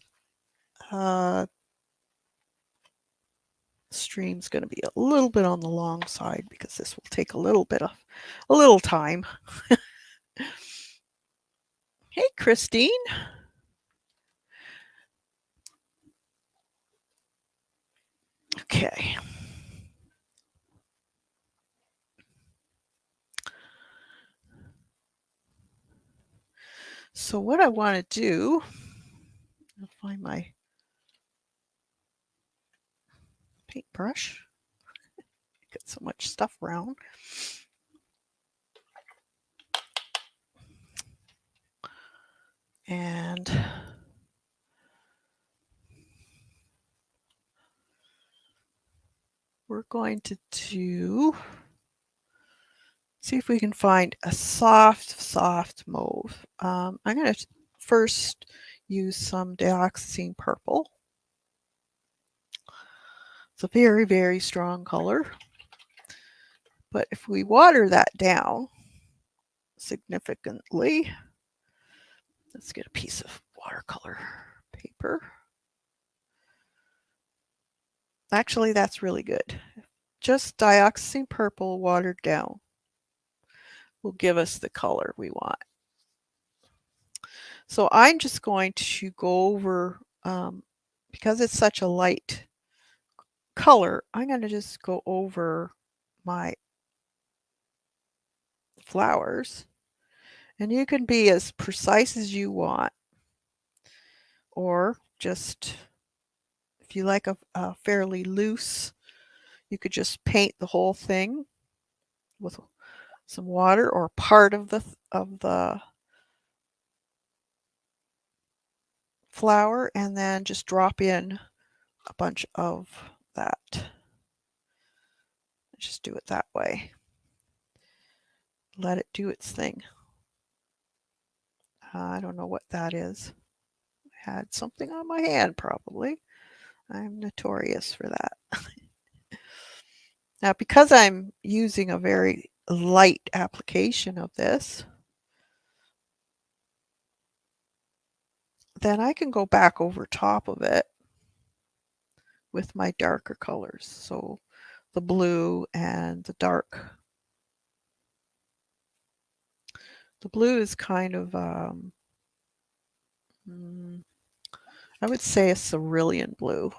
S1: stream's going to be a little bit on the long side because this will take a little time. Hey, Christine. Okay. So what I want to do, I'll find my paintbrush. Get so much stuff around. And we're going to see if we can find a soft mauve. I'm going to first use some dioxazine purple. It's a very, very strong color. But if we water that down significantly, let's get a piece of watercolor paper. Actually, that's really good. Just dioxazine purple watered down will give us the color we want. So I'm just going to go over, because it's such a light color, I'm going to just go over my flowers. And you can be as precise as you want, or just, if you like a fairly loose, you could just paint the whole thing with some water or part of the flower, and then just drop in a bunch of that. Just do it that way. Let it do its thing. I don't know what that is. I had something on my hand probably. I'm notorious for that. Now, because I'm using a very light application of this, then I can go back over top of it with my darker colors. So the blue and the dark. The blue is kind of, I would say a cerulean blue.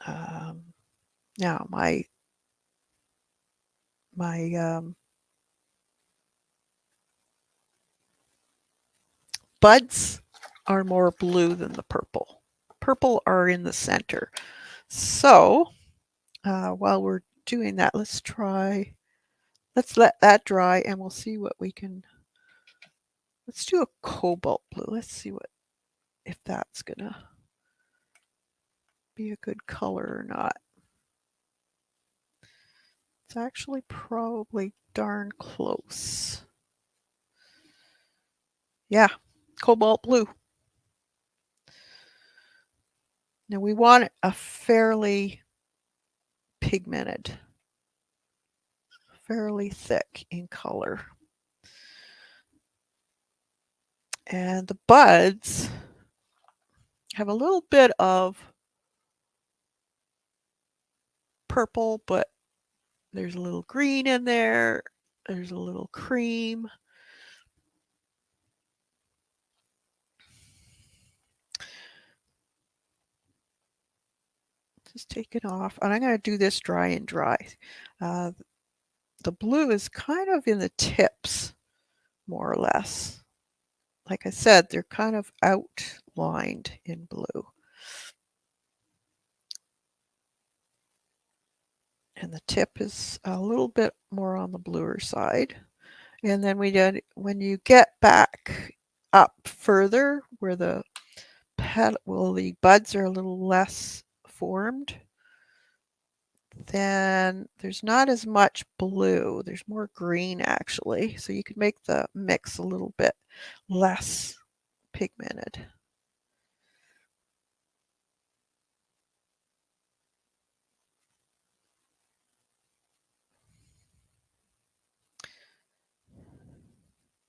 S1: Now my buds are more blue than the purple. Purple are in the center. So while we're doing that, let's let that dry and we'll see what we can, let's do a cobalt blue. Let's see if that's gonna be a good color or not. It's actually probably darn close. Yeah, cobalt blue. Now we want a fairly pigmented, fairly thick in color. And the buds have a little bit of purple, but there's a little green in there. There's a little cream. Just take it off. And I'm going to do this dry and dry. The blue is kind of in the tips, more or less. Like I said, they're kind of outlined in blue. And the tip is a little bit more on the bluer side. And then when you get back up further where the buds are a little less formed, then there's not as much blue. There's more green actually. So you can make the mix a little bit less pigmented.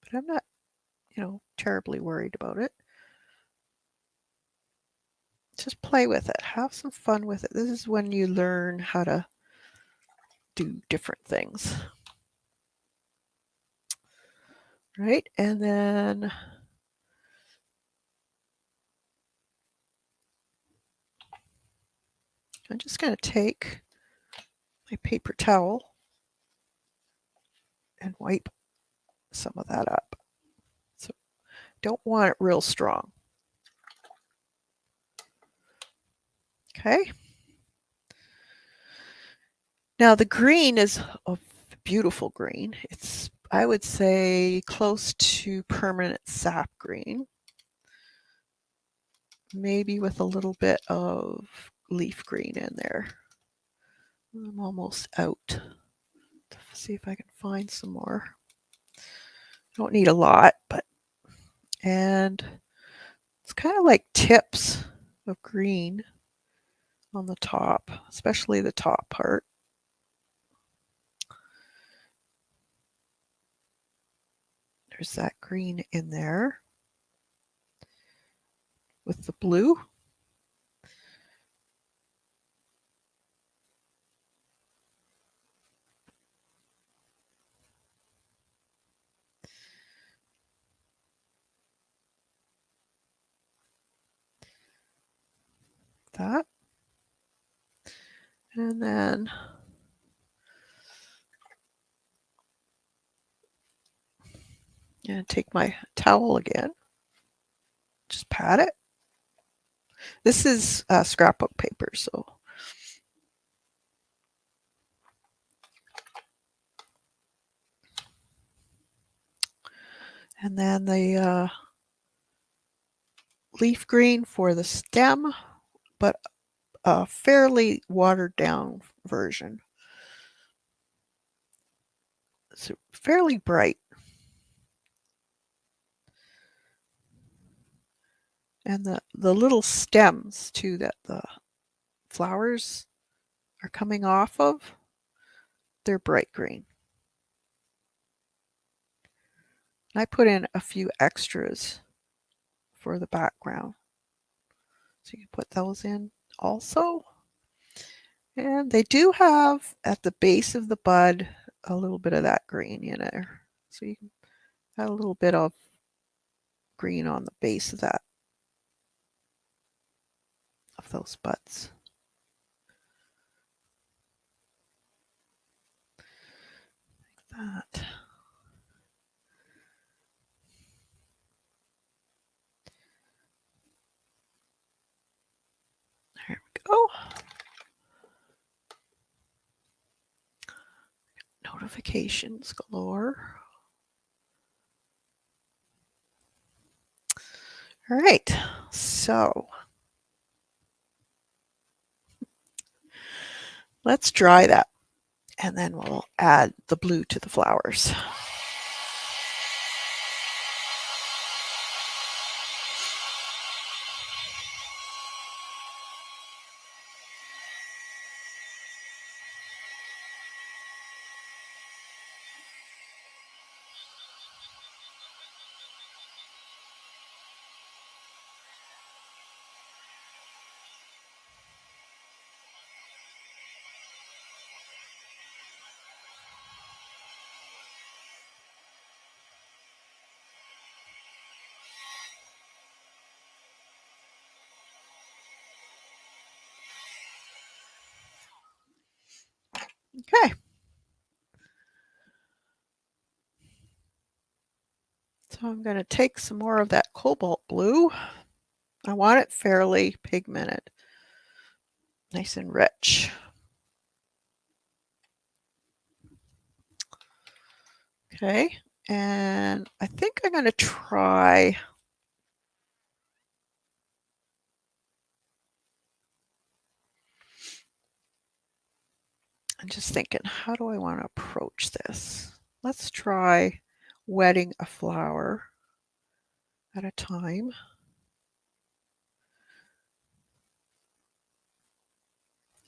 S1: But I'm not, terribly worried about it. Just play with it. Have some fun with it. This is when you learn how to do different things. Right? And then I'm just going to take my paper towel and wipe some of that up. So don't want it real strong. Okay. Now the green is a beautiful green. It's, I would say, close to permanent sap green. Maybe with a little bit of leaf green in there. I'm almost out. Let's see if I can find some more. Don't need a lot, and it's kind of like tips of green on the top, especially the top part. There's that green in there with the blue. That. And then take my towel again. Just pat it. This is scrapbook paper, so. And then the leaf green for the stem, but a fairly watered down version. So fairly bright. And the little stems too that the flowers are coming off of, they're bright green. And I put in a few extras for the background. So you can put those in also. And they do have at the base of the bud a little bit of that green in there. So you can add a little bit of green on the base of those buds. Like that. Applications galore. All right, so let's dry that, and then we'll add the blue to the flowers. Okay. So I'm going to take some more of that cobalt blue. I want it fairly pigmented, nice and rich. Okay, and I think I'm going to try I'm just thinking, how do I want to approach this? Let's try wetting a flower at a time.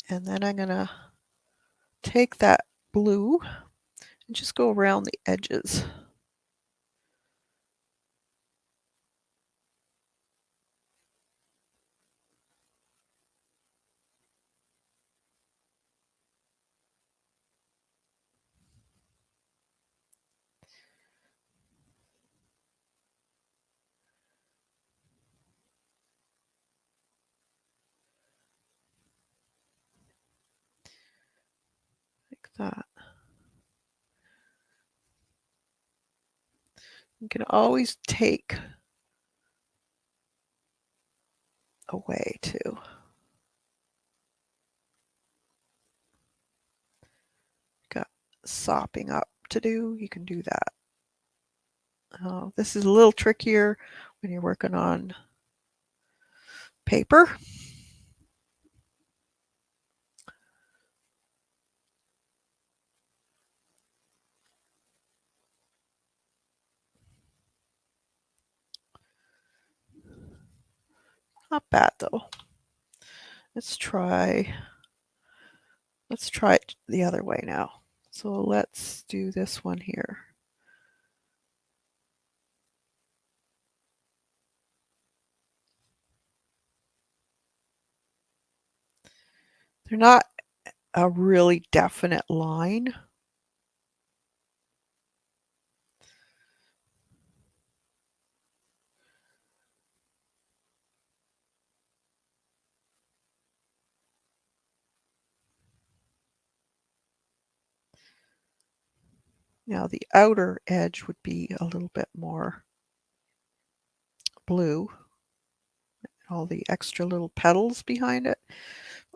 S1: And then I'm going to take that blue and just go around the edges. Like that. You can always take away too. Got sopping up to do, you can do that. This is a little trickier when you're working on paper. Not bad though. Let's try it the other way now. So let's do this one here. They're not a really definite line. Now the outer edge would be a little bit more blue. All the extra little petals behind it.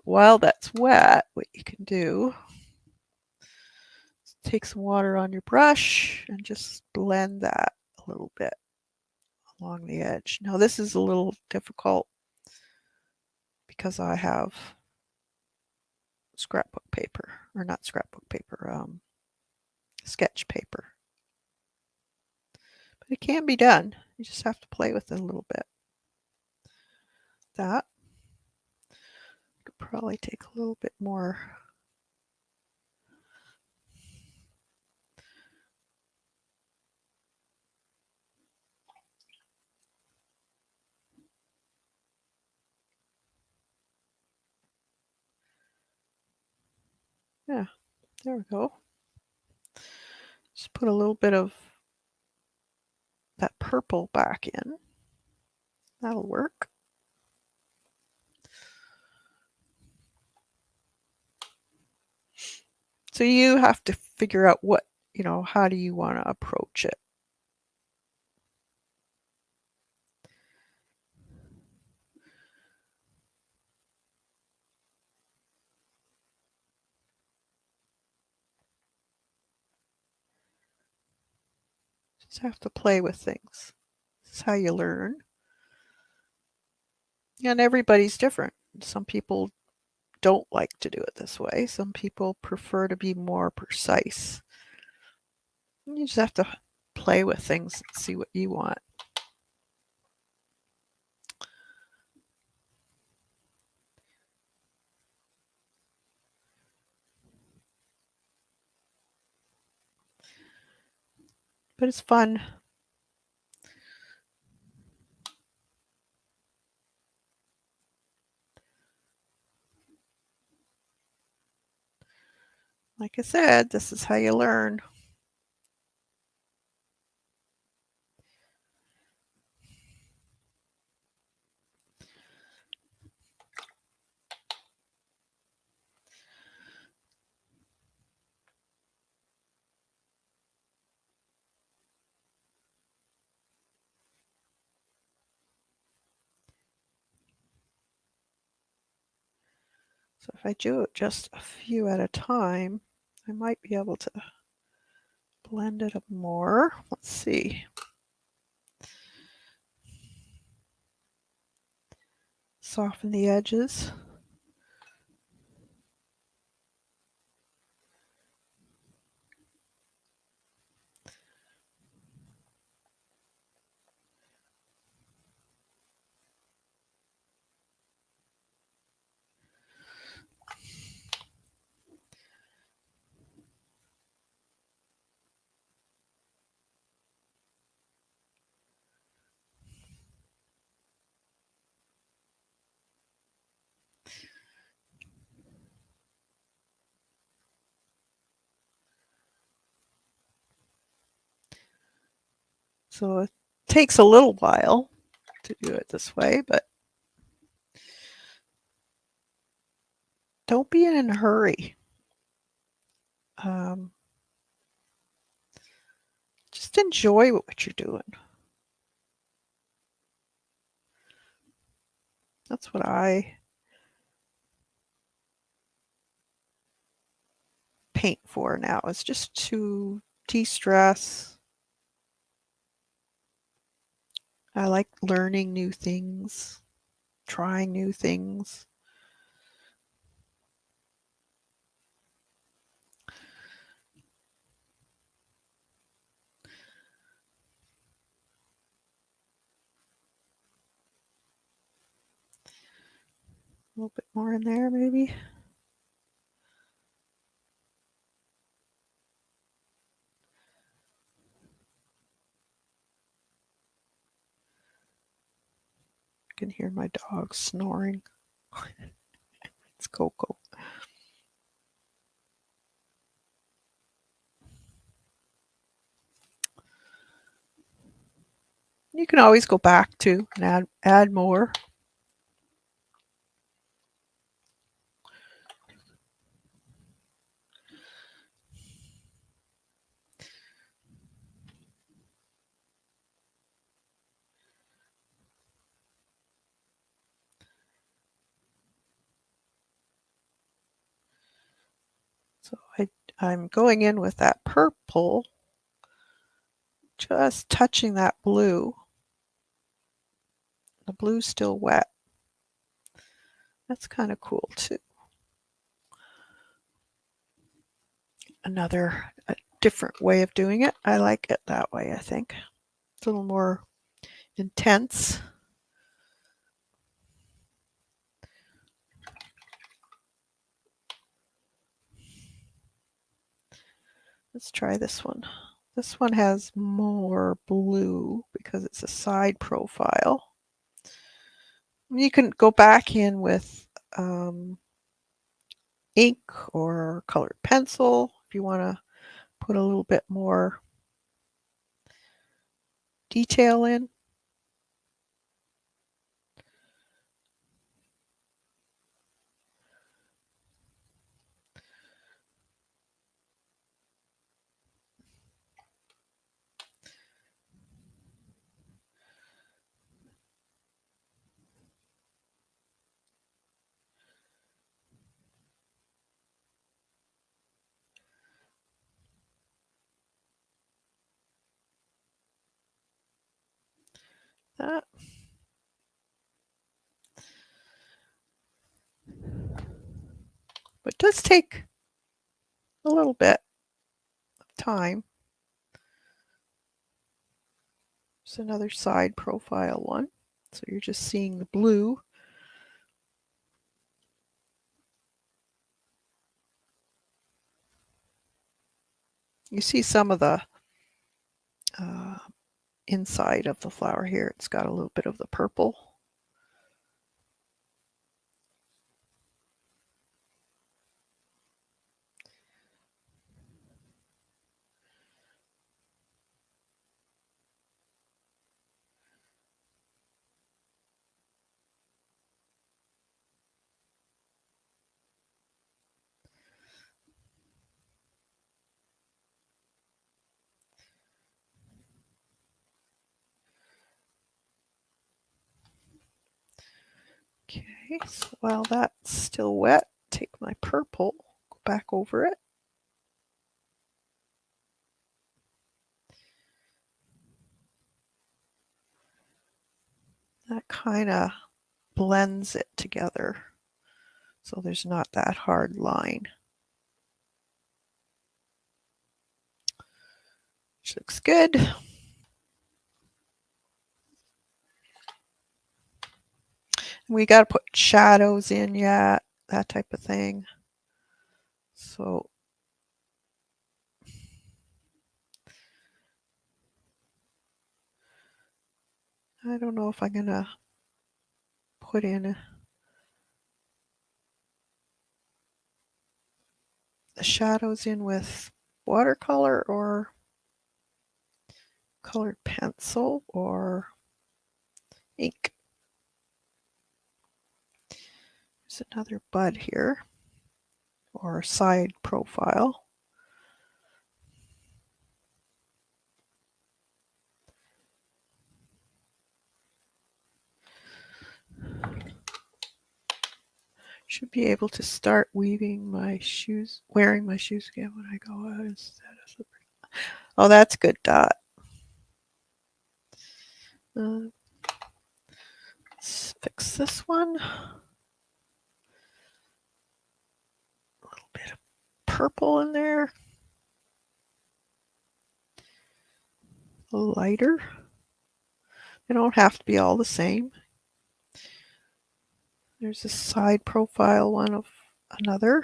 S1: While that's wet, what you can do is take some water on your brush and just blend that a little bit along the edge. Now this is a little difficult because I have scrapbook paper, or not scrapbook paper, sketch paper. But it can be done. You just have to play with it a little bit. That could probably take a little bit more. Yeah, there we go. Just put a little bit of that purple back in. That'll work. So you have to figure out what, how do you want to approach it? Just have to play with things. This is how you learn. And everybody's different. Some people don't like to do it this way. Some people prefer to be more precise. You just have to play with things and see what you want. But it's fun. Like I said, this is how you learn. So if I do it just a few at a time, I might be able to blend it up more. Let's see. Soften the edges. So it takes a little while to do it this way, but don't be in a hurry. Um, just enjoy what you're doing. That's what I paint for now, is just to de-stress. I like learning new things, trying new things. A little bit more in there, maybe. You can hear my dog snoring. It's Coco. You can always go back to and add more. So I'm going in with that purple, just touching that blue. The blue's still wet. That's kind of cool too. Another a different way of doing it. I like it that way, I think. It's a little more intense. Let's try this one. This one has more blue because it's a side profile. You can go back in with ink or colored pencil if you want to put a little bit more detail in. that. But it does take a little bit of time. There's another side profile one. So you're just seeing the blue. You see some of the inside of the flower here. It's got a little bit of the purple. Okay, so while that's still wet, take my purple, go back over it. That kind of blends it together, so there's not that hard line. Which looks good. We got to put shadows in yet, that type of thing. So I don't know if I'm going to put in the shadows in with watercolor or colored pencil or ink. There's another bud here, or side profile. Should be able to start wearing my shoes again when I go out instead of slippers. Oh, that's good, Dot. Let's fix this one. A little bit of purple in there. A little lighter. They don't have to be all the same. There's a side profile one of another.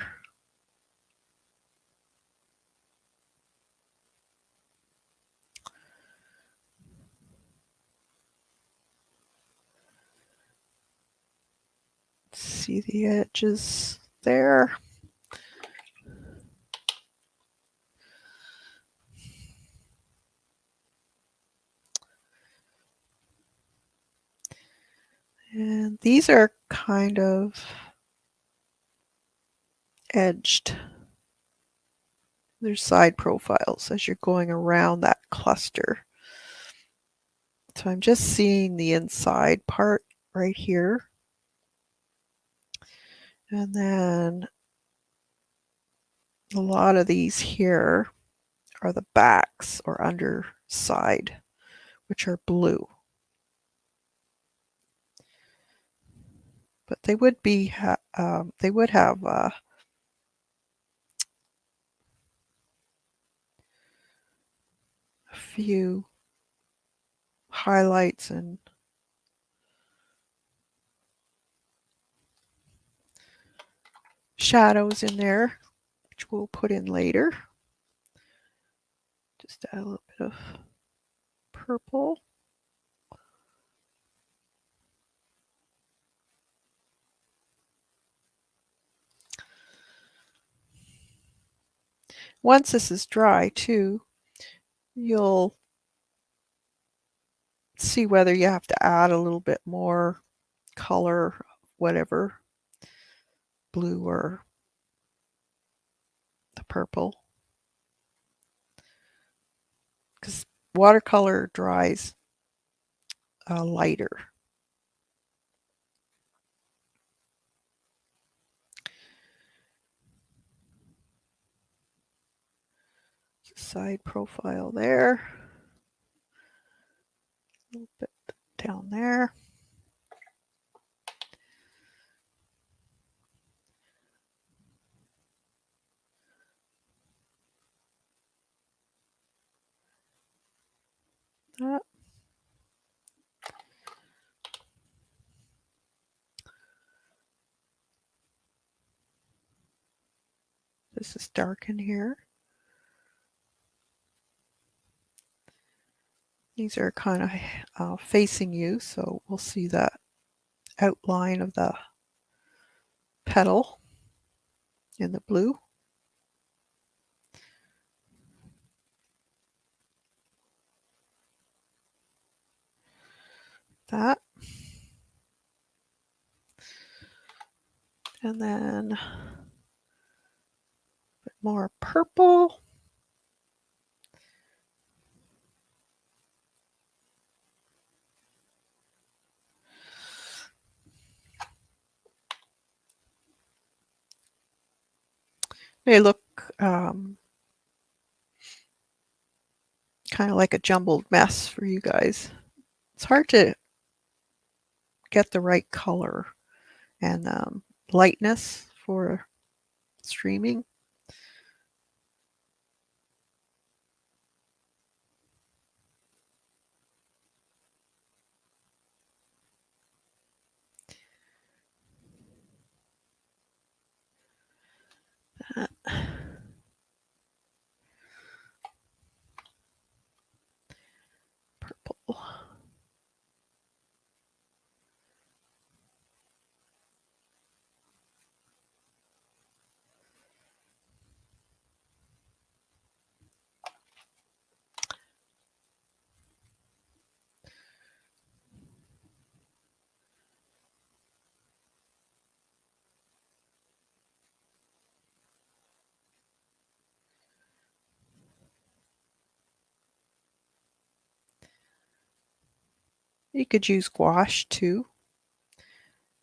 S1: See the edges there. And these are kind of edged. There's side profiles as you're going around that cluster. So I'm just seeing the inside part right here. And then a lot of these here are the backs or underside, which are blue. But they would be, they would have a few highlights and shadows in there, which we'll put in later. Just add a little bit of purple. Once this is dry too, you'll see whether you have to add a little bit more color, whatever, blue or the purple. Because watercolor dries lighter. Side profile there. A little bit down there. That. This is dark in here. These are kind of facing you, so we'll see the outline of the petal in the blue. That. And then a bit more purple. They look kind of like a jumbled mess for you guys. It's hard to get the right color and lightness for streaming. Purple. You could use gouache too.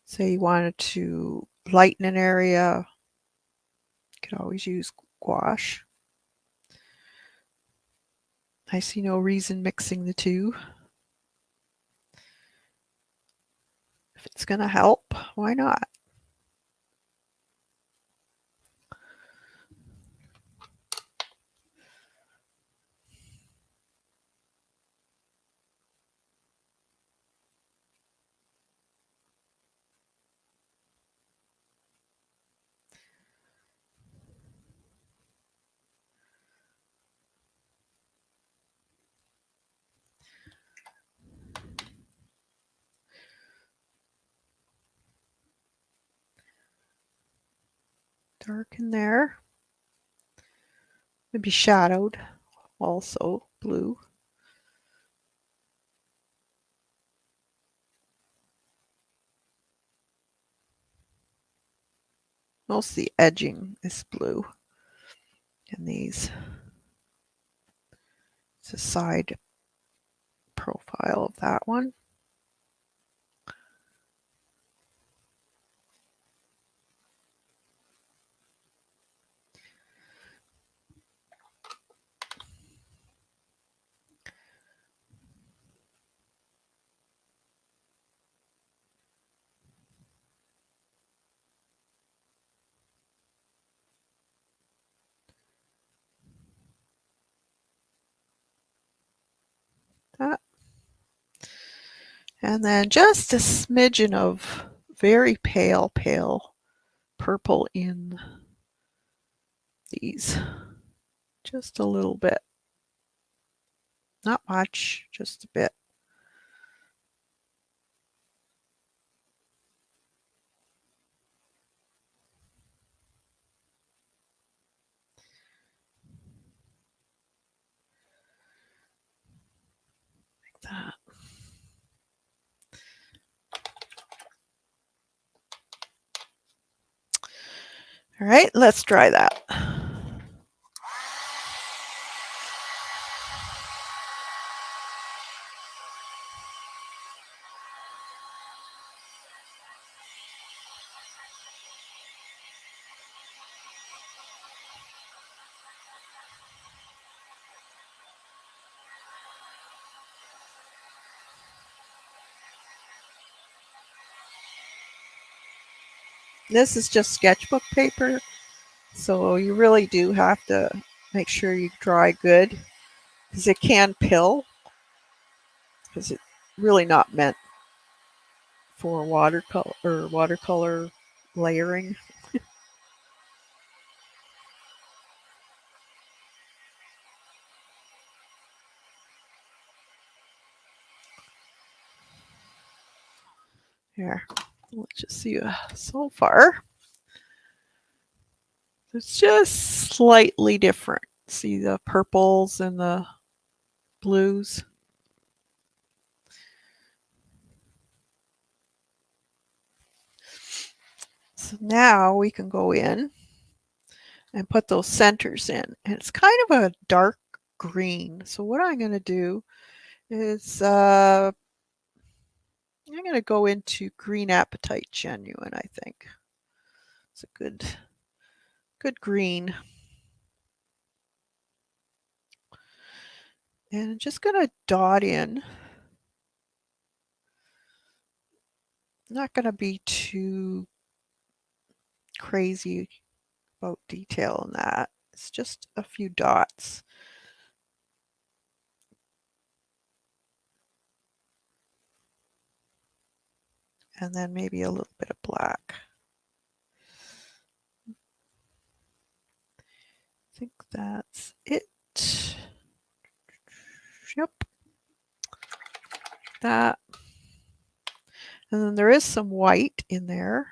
S1: Say you wanted to lighten an area, you could always use gouache. I see no reason mixing the two. If it's going to help, why not? Dark in there. Maybe shadowed also, blue. Most of the edging is blue. And these, it's a side profile of that one. That. And then just a smidgen of very pale purple in these. Just a little bit. Not much, just a bit. Like that. All right, let's dry that. This is just sketchbook paper, so you really do have to make sure you dry good because it can pill because it's really not meant for watercolor layering. Here, let's just see so far. It's just slightly different. See the purples and the blues. So now we can go in and put those centers in. And it's kind of a dark green. So what I'm going to do is I'm going to go into Green Apatite Genuine, I think. It's a good green. And I'm just going to dot in. Not going to be too crazy about detail in that. It's just a few dots. And then maybe a little bit of black. I think that's it. Yep. That. And then there is some white in there.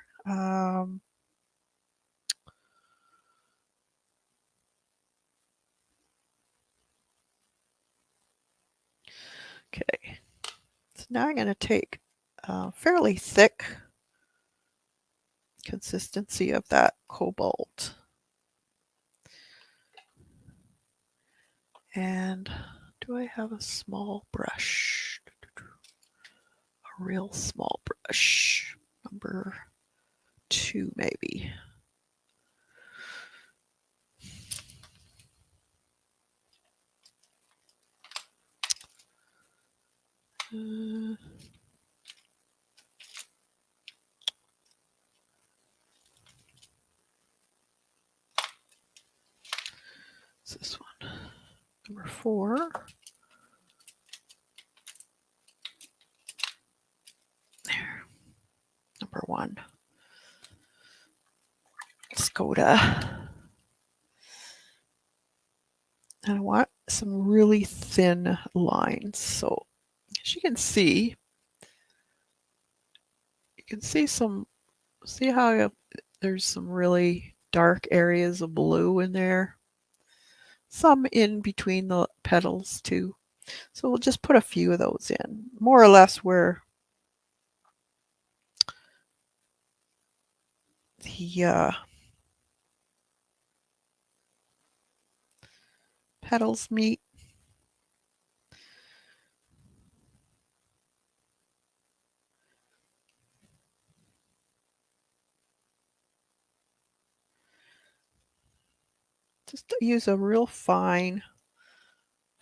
S1: Okay. So now I'm going to take a fairly thick consistency of that cobalt. And do I have a small brush? A real small brush. Number 2 maybe. What's this one? Number 4. There. Number 1. Let's go to. And I want some really thin lines. So as you can see see how there's some really dark areas of blue in there. Some in between the petals too. So we'll just put a few of those in, more or less where the petals meet. Just to use a real fine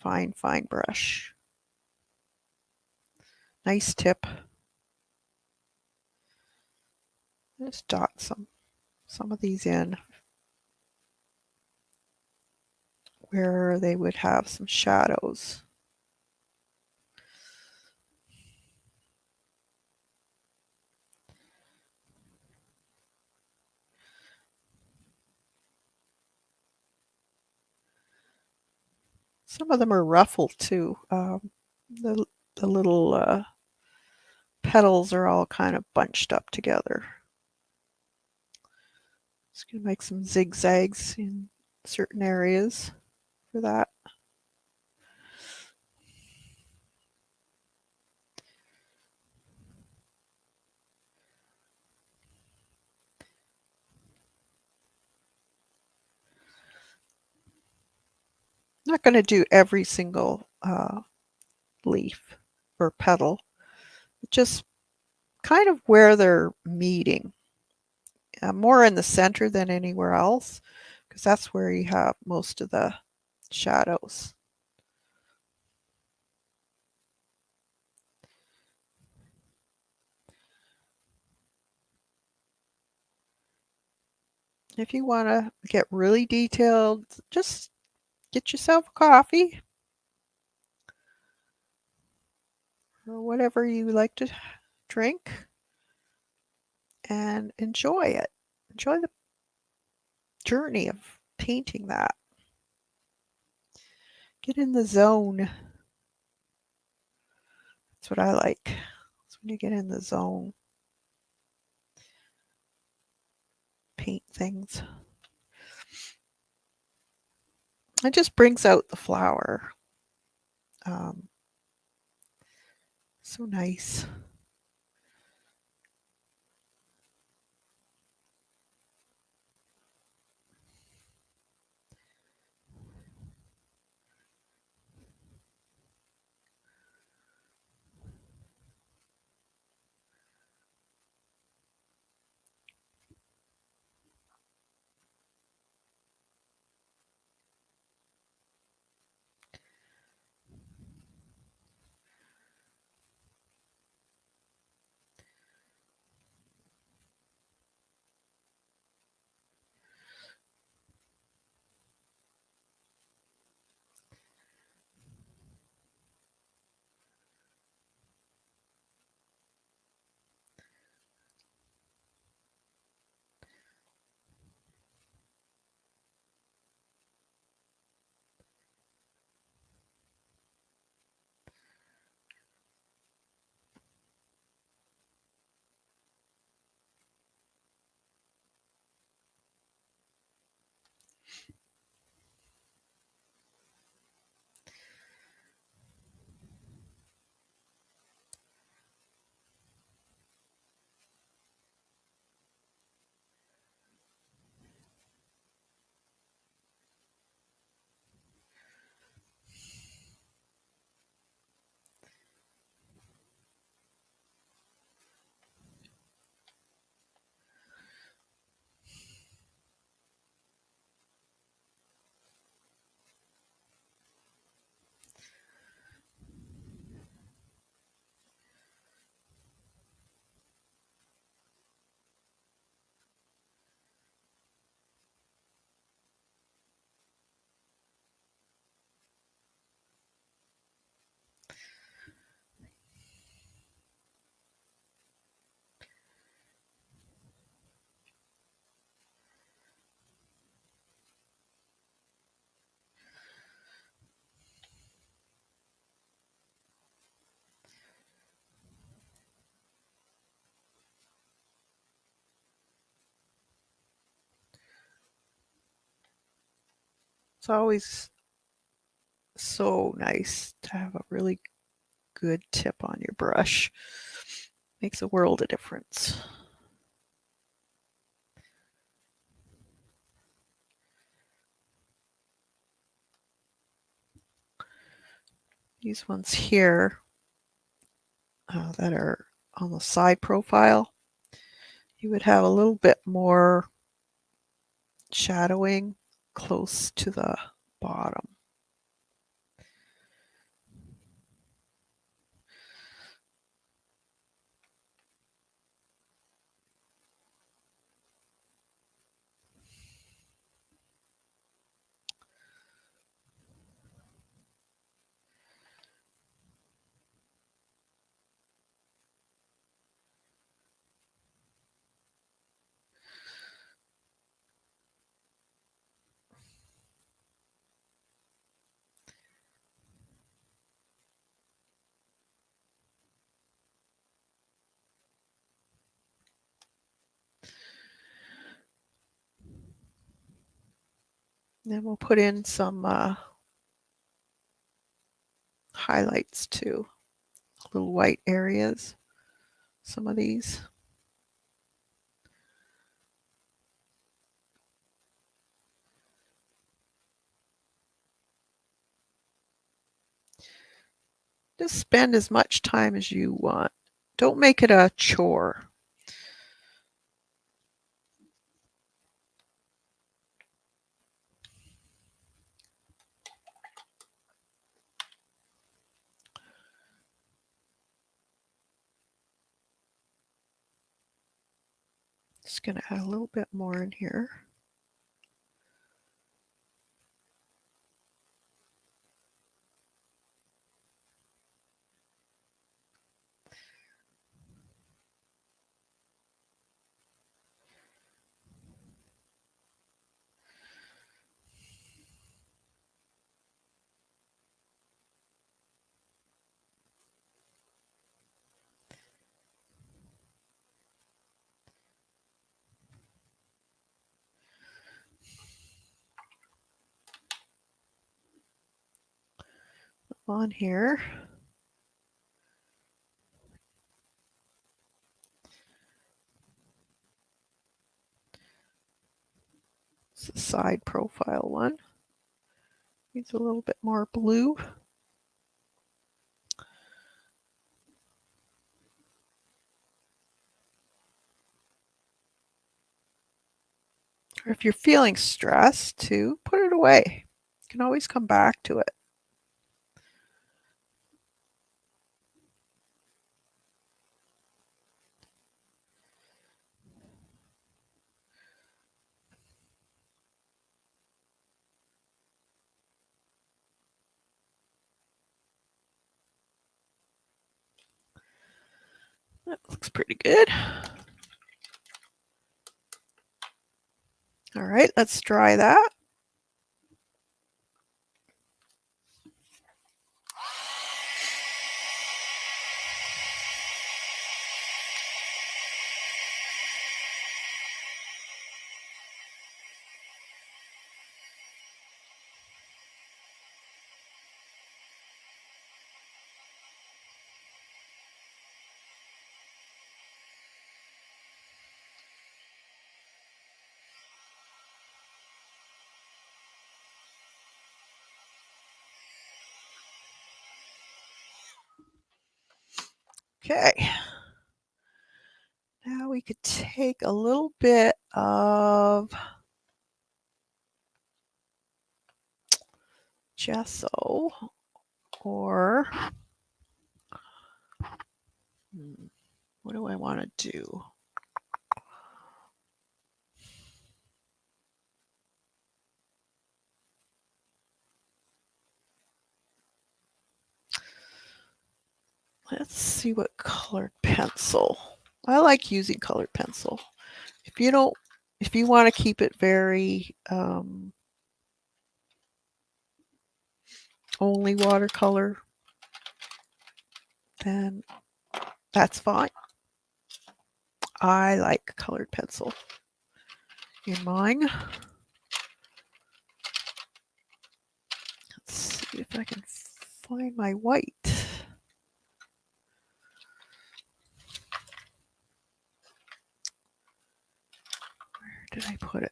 S1: brush. Nice tip. Just dot some of these in where they would have some shadows. Some of them are ruffled too. The little petals are all kind of bunched up together. Just gonna make some zigzags in certain areas for that. I'm not going to do every single leaf or petal, just kind of where they're meeting. More in the center than anywhere else, because that's where you have most of the shadows. If you want to get really detailed, just get yourself a coffee or whatever you like to drink and enjoy it. Enjoy the journey of painting that. Get in the zone. That's what I like. That's when you get in the zone. Paint things. It just brings out the flower. Um, so nice. It's always so nice to have a really good tip on your brush. Makes a world of difference. These ones here that are on the side profile, you would have a little bit more shadowing close to the bottom. Then we'll put in some highlights too, little white areas, some of these. Just spend as much time as you want. Don't make it a chore. Just going to add a little bit more in here. on here. It's the side profile one. Needs a little bit more blue. Or if you're feeling stressed too, put it away. You can always come back to it. That looks pretty good. All right, let's dry that. Okay. Now we could take a little bit of gesso or what do I want to do? Let's see what colored pencil. I like using colored pencil. If you want to keep it very only watercolor, then that's fine. I like colored pencil in mine. Let's see if I can find my white. Where did I put it?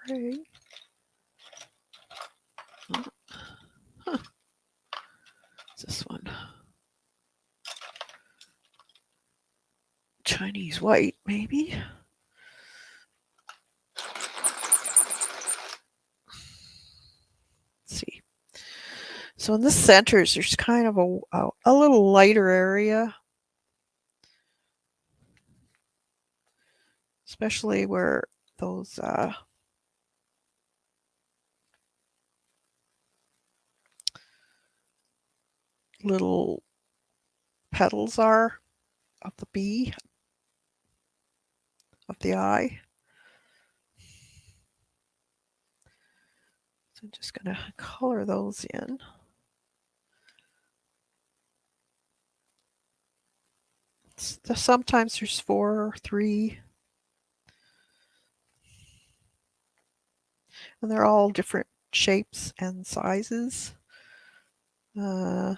S1: Gray. Oh. Huh. It's this one. Chinese white, maybe. Let's see. So in the centers, there's kind of a little lighter area, especially where those little petals are of the bee, of the eye. So I'm just going to color those in. Sometimes there's 4 or 3. And they're all different shapes and sizes. They're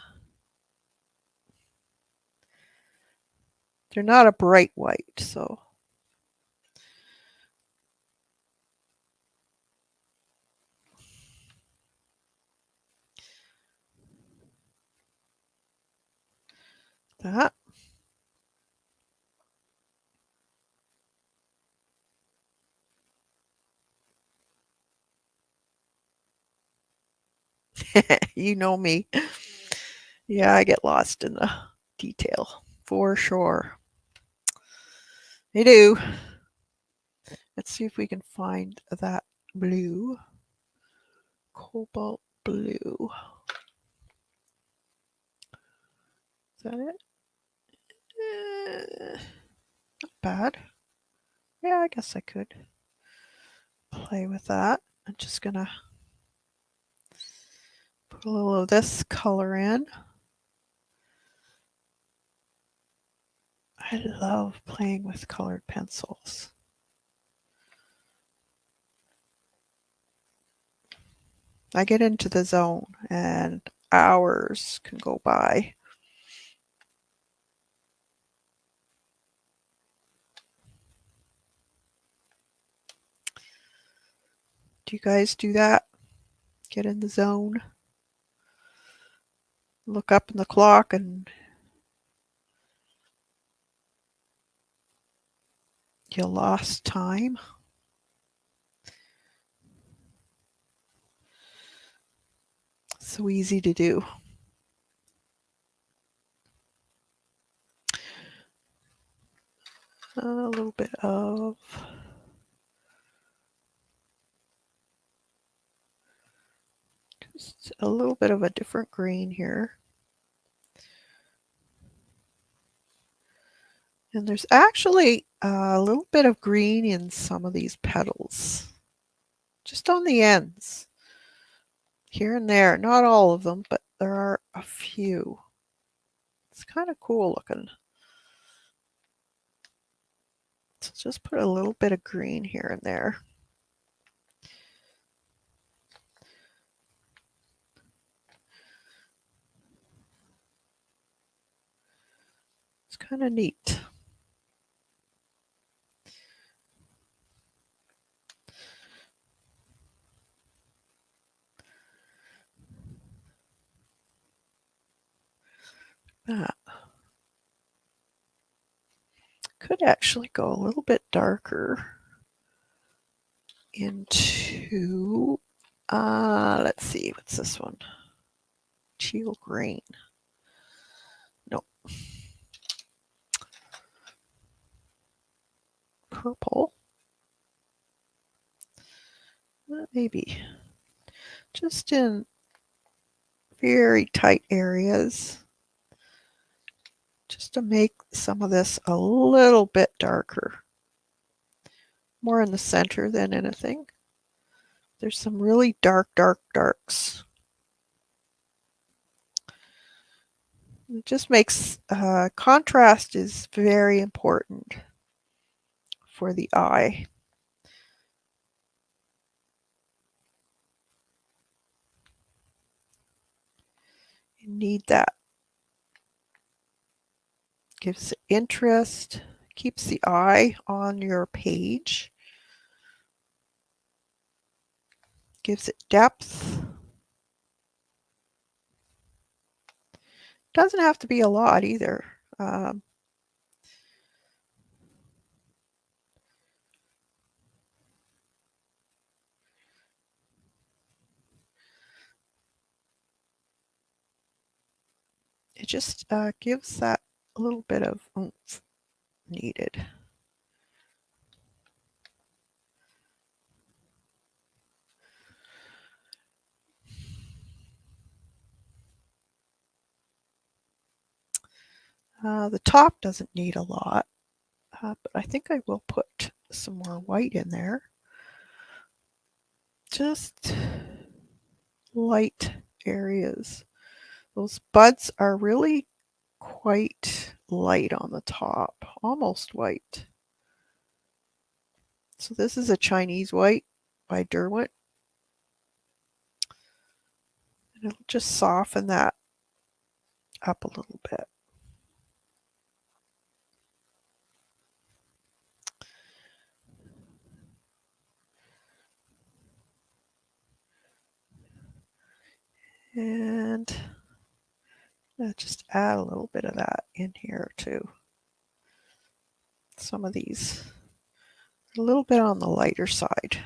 S1: not a bright white, so that. You know me. Yeah, I get lost in the detail for sure. I do. Let's see if we can find that blue. Cobalt blue. Is that it? Not bad. Yeah, I guess I could play with that. I'm just gonna put a little of this color in. I love playing with colored pencils. I get into the zone and hours can go by. Do you guys do that? Get in the zone? Look up in the clock and you lost time? So easy to do. A little bit of just a little bit of a different green here. And there's actually a little bit of green in some of these petals, just on the ends, here and there. Not all of them, but there are a few. It's kind of cool looking. So just put a little bit of green here and there. It's kind of neat. That could actually go a little bit darker into, let's see, what's this one? Teal green. No. Purple. Maybe. Just in very tight areas. Just to make some of this a little bit darker. More in the center than anything. There's some really dark, dark, darks. It just makes contrast is very important for the eye. You need that. Gives interest, keeps the eye on your page, gives it depth. Doesn't have to be a lot either. It just gives that a little bit of oomph needed. The top doesn't need a lot, but I think I will put some more white in there. Just light areas. Those buds are really quite light on the top, almost white. So this is a Chinese white by Derwent. And it'll just soften that up a little bit. And just add a little bit of that in here too. Some of these a little bit on the lighter side.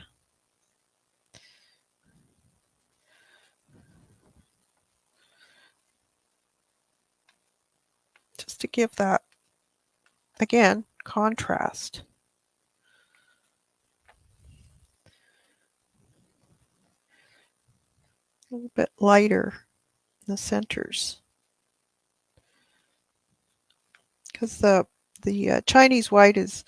S1: Just to give that, again, contrast. A little bit lighter in the centers. Because the Chinese white it's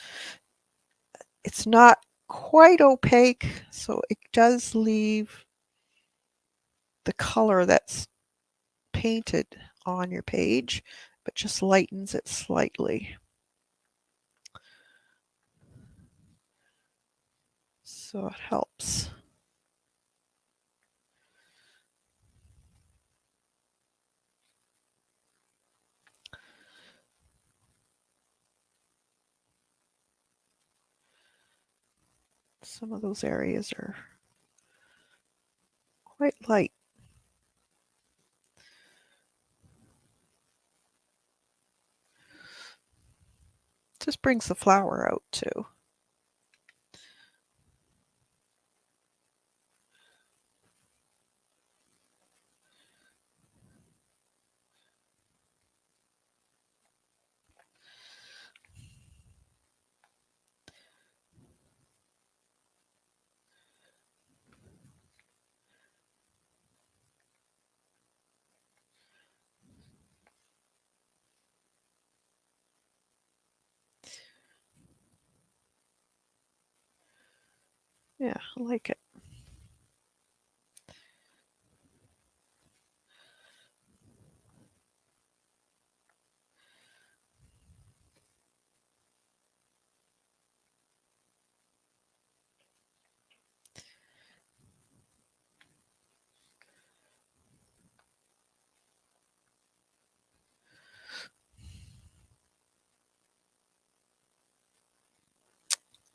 S1: not quite opaque, so it does leave the color that's painted on your page, but just lightens it slightly. So it helps. Some of those areas are quite light. Just brings the flower out too. Yeah, I like it.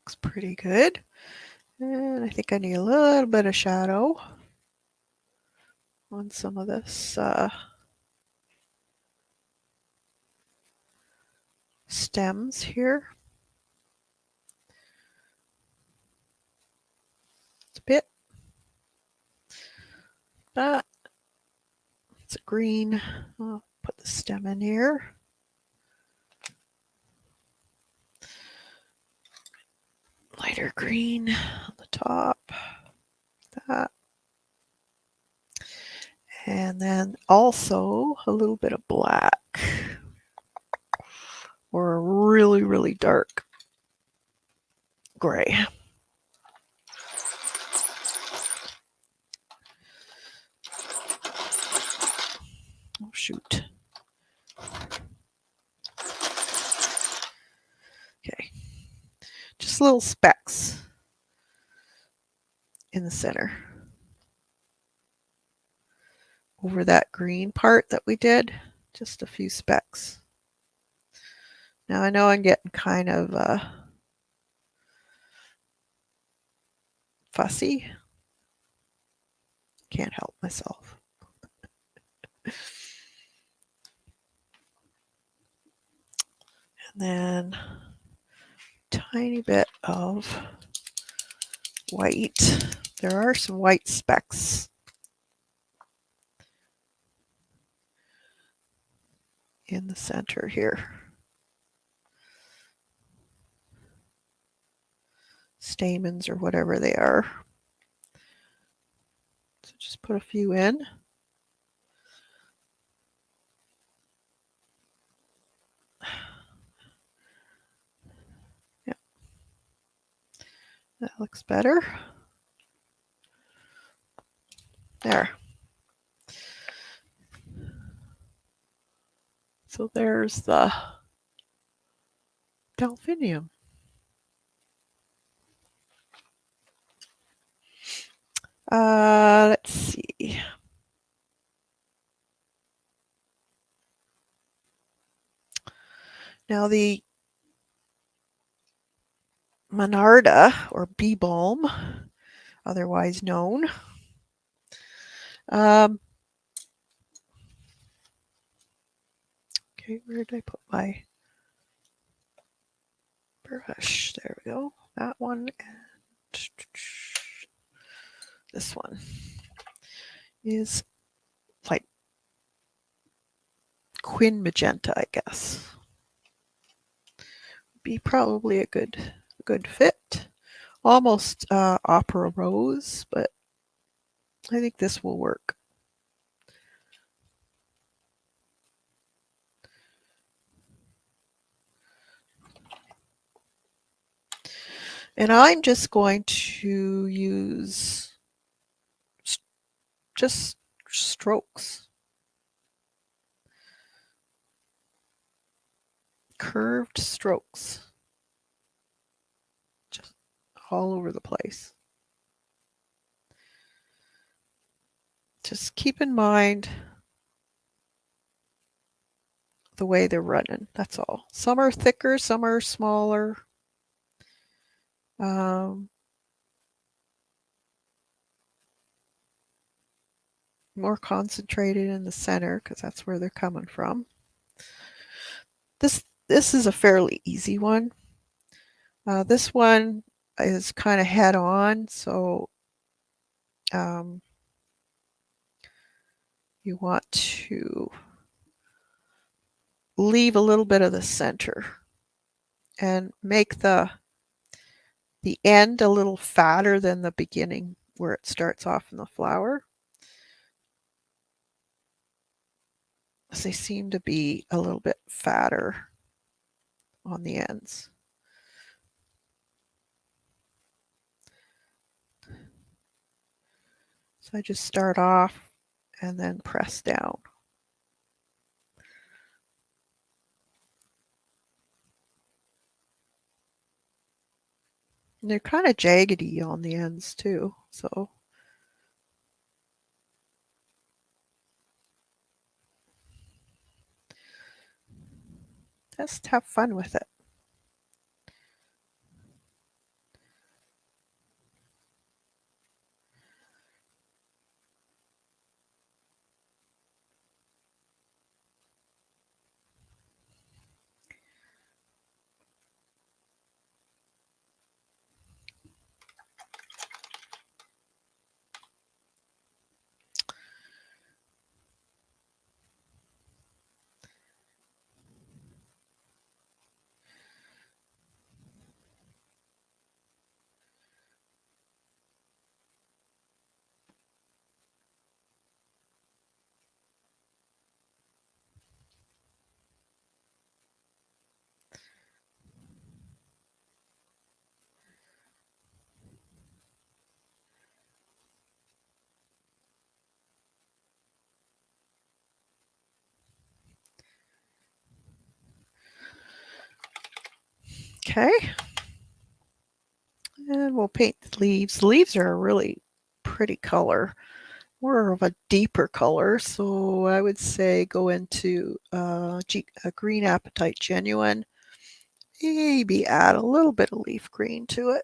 S1: Looks pretty good. And I think I need a little bit of shadow on some of this stems here. It's a bit. That. It's a green. I'll put the stem in here. Lighter green on the top. That. And then also a little bit of black. Or a really, really dark gray. Oh, shoot. Okay. Just little specks in the center. Over that green part that we did, just a few specks. Now I know I'm getting kind of fussy. Can't help myself. And then tiny bit of white. There are some white specks in the center here. Stamens or whatever they are. So just put a few in. Yeah. That looks better. There. So there's the delphinium. Let's see. Now the Monarda or bee balm, otherwise known. Okay, where did I put my brush? There we go. That one and this one is like quin magenta, I guess. Be probably a good fit. Almost opera rose, but I think this will work. And I'm just going to use just strokes. Curved strokes. Just all over the place. Just keep in mind the way they're running. That's all. Some are thicker, some are smaller. more concentrated in the center because that's where they're coming from. This is a fairly easy one. This one is kind of head on, so um, you want to leave a little bit of the center and make the end a little fatter than the beginning where it starts off in the flower. So they seem to be a little bit fatter on the ends. So I just start off and then press down. And they're kind of jaggedy on the ends too, so just have fun with it. Okay. And we'll paint the leaves. The leaves are a really pretty color, more of a deeper color. So I would say go into a green apatite genuine. Maybe add a little bit of leaf green to it.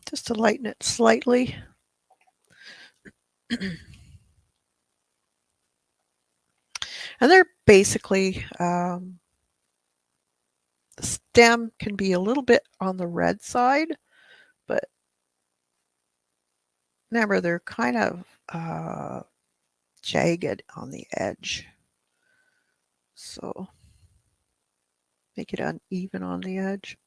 S1: Just to lighten it slightly. And they're basically, the stem can be a little bit on the red side, but remember they're kind of jagged on the edge. So make it uneven on the edge.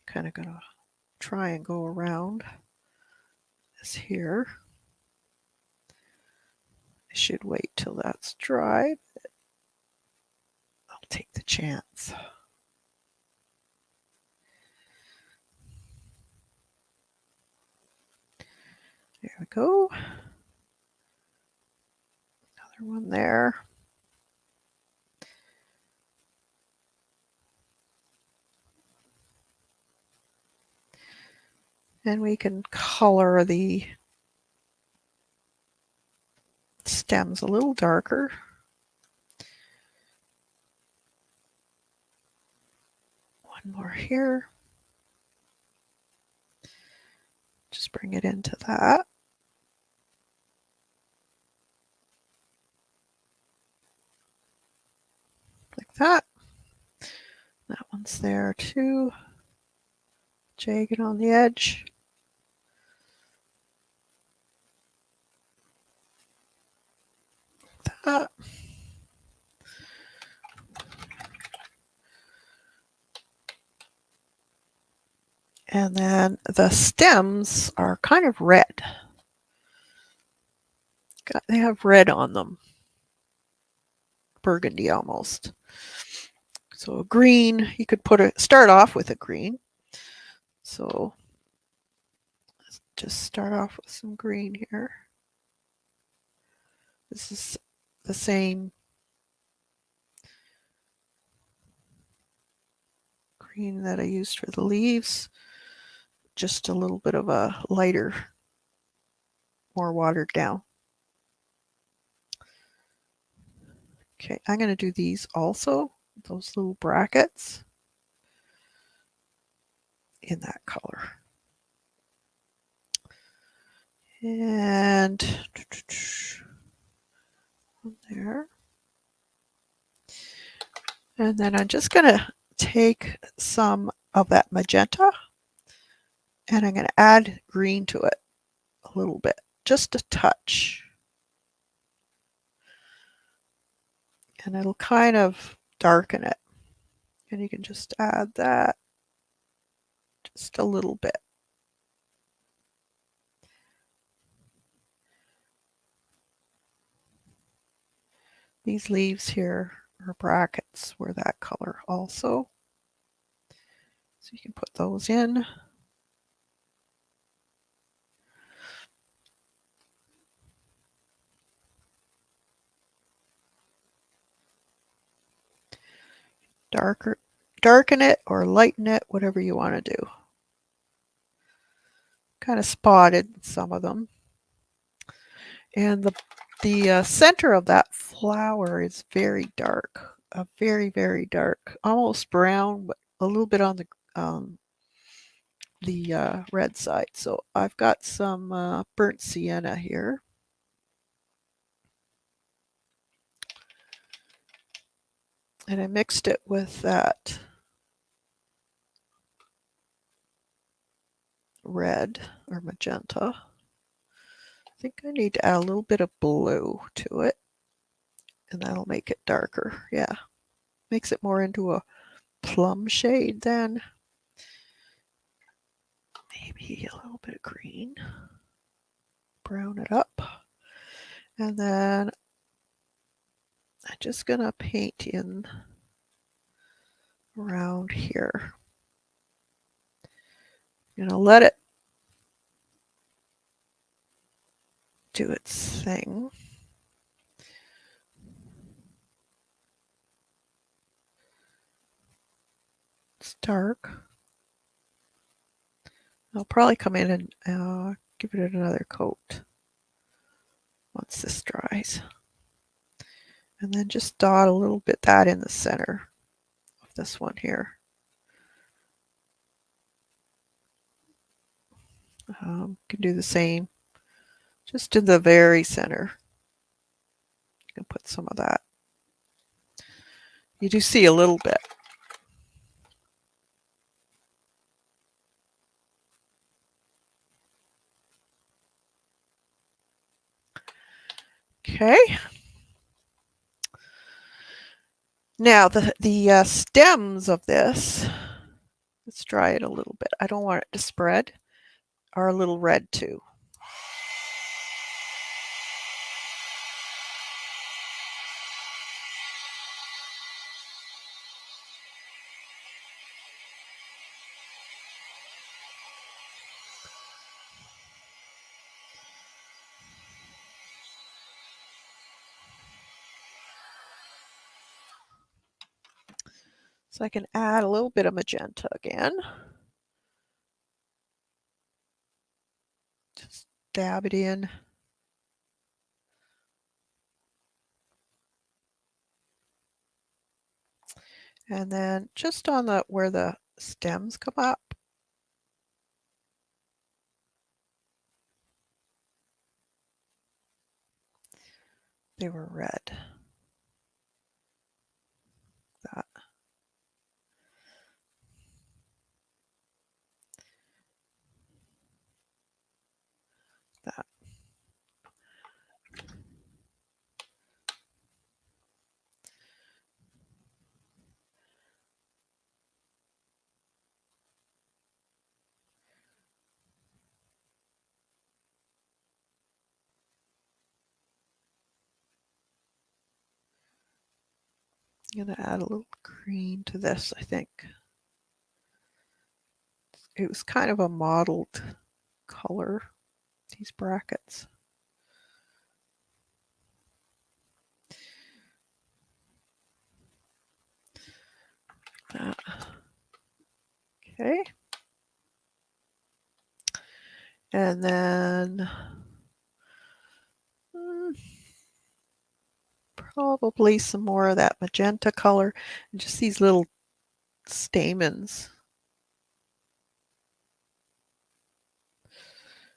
S1: Kind of gonna try and go around this here. I should wait till that's dry. I'll take the chance. There we go. Another one there. And we can color the stems a little darker. One more here. Just bring it into that. Like that. That one's there too. Jagged on the edge. Like that. And then the stems are kind of red. They have red on them. Burgundy almost. So green, you could start off with a green. So let's just start off with some green here. This is the same green that I used for the leaves. just a little bit of a lighter, more watered down. Okay, I'm going to do these also, those little brackets in that color. And there. And then I'm just going to take some of that magenta and I'm going to add green to it a little bit, just a touch. And it'll kind of darken it. And you can just add that just a little bit. These leaves here are brackets were that color also. So you can put those in. Darken it or lighten it, whatever you want to do. Kind of spotted some of them. And the center of that flower is very dark, very, very dark, almost brown, but a little bit on the red side. So I've got some burnt sienna here. And I mixed it with that red or magenta. I think I need to add a little bit of blue to it. And that'll make it darker. Yeah. Makes it more into a plum shade then. Maybe a little bit of green. Brown it up. And then I'm just going to paint in around here. I'm going to let it do its thing. It's dark. I'll probably come in and give it another coat once this dries. And then just dot a little bit that in the center of this one here. Can do the same just in the very center. You can put some of that. You do see a little bit. Okay. Now the stems of this, let's dry it a little bit. I don't want it to spread, are a little red too. So I can add a little bit of magenta again. Just dab it in. And then just on where the stems come up, they were red. That. That. I'm going to add a little green to this, I think. It was kind of a mottled color, these brackets. That. Okay. And then probably some more of that magenta color and just these little stamens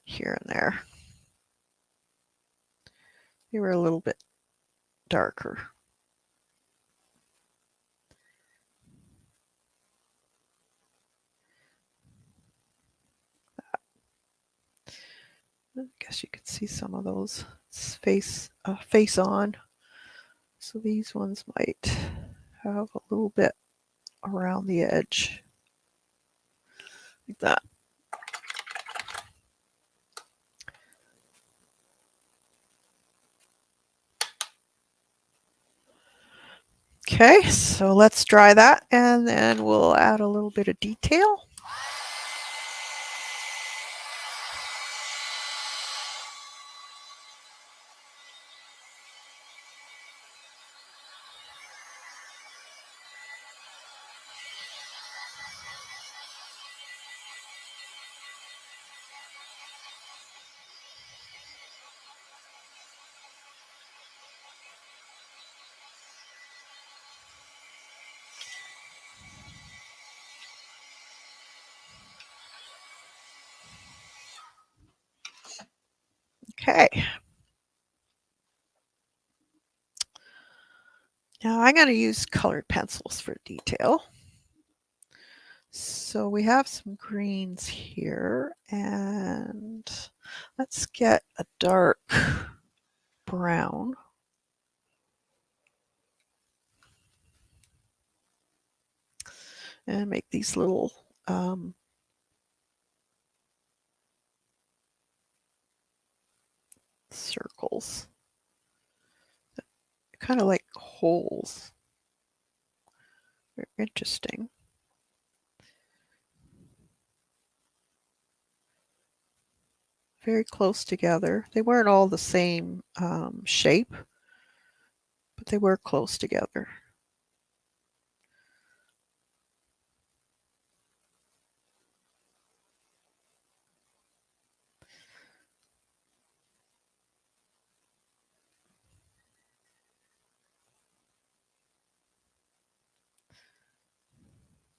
S1: here and there. They were a little bit darker. I guess you can see some of those face on. So these ones might have a little bit around the edge, like that. Okay, so let's dry that and then we'll add a little bit of detail. Okay. Now I'm going to use colored pencils for detail. So we have some greens here and let's get a dark brown. And make these little circles, kind of like holes. Very interesting. Very close together. They weren't all the same shape, but they were close together.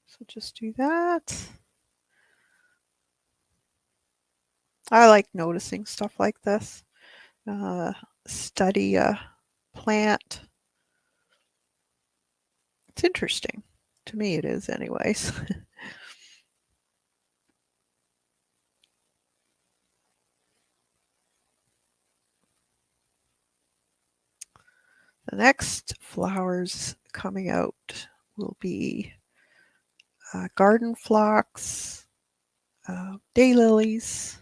S1: So just do that. I like noticing stuff like this. Study a plant. It's interesting. To me it is anyways. The next flowers coming out will be garden phlox, daylilies.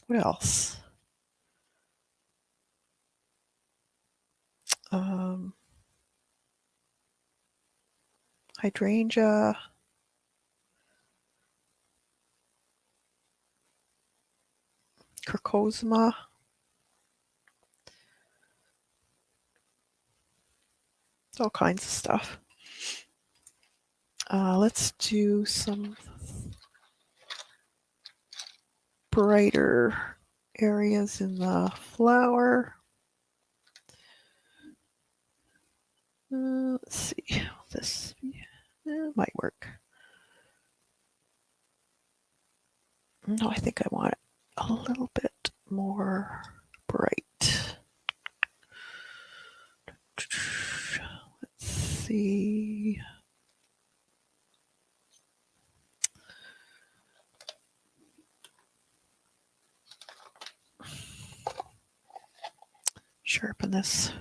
S1: What else? Hydrangea. Crocosma. All kinds of stuff. Let's do some brighter areas in the flower. Let's see. This might work. No, I think I want it a little bit more bright. Let's see. Sharpen this.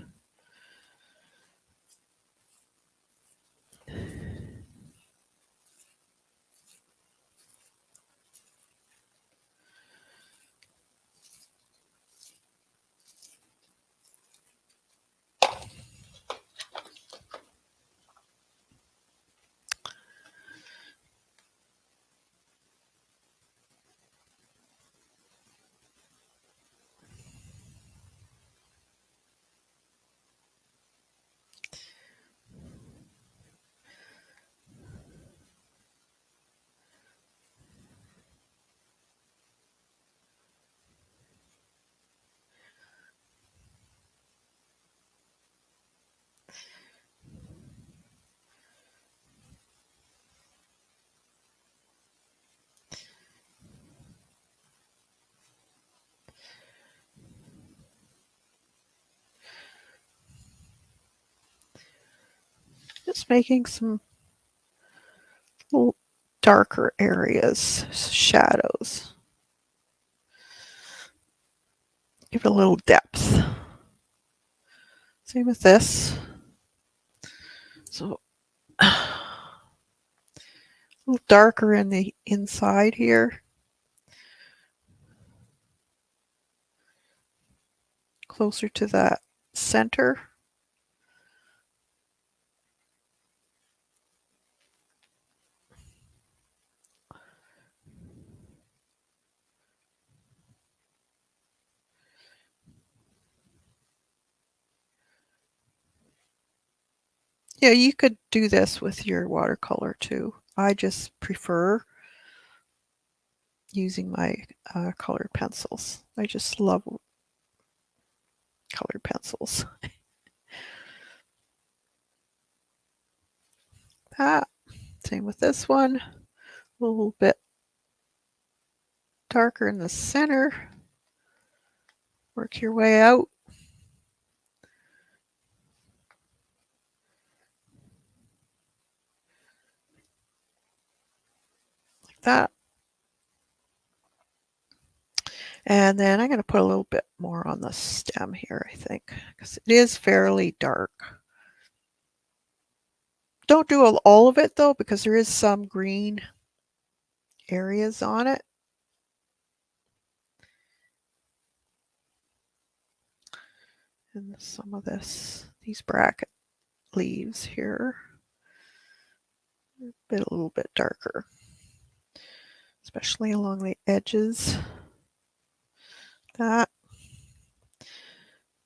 S1: just making some little darker areas, shadows. Give it a little depth. Same with this. So a little darker in the inside here. Closer to that center. Yeah, you could do this with your watercolor too. I just prefer using my colored pencils. I just love colored pencils. That. Same with this one. A little bit darker in the center. Work your way out. Like that. And then I'm going to put a little bit more on the stem here, I think, because it is fairly dark. Don't do all of it though, because there is some green areas on it. And some of these bracket leaves here, a little bit darker, especially along the edges. That. A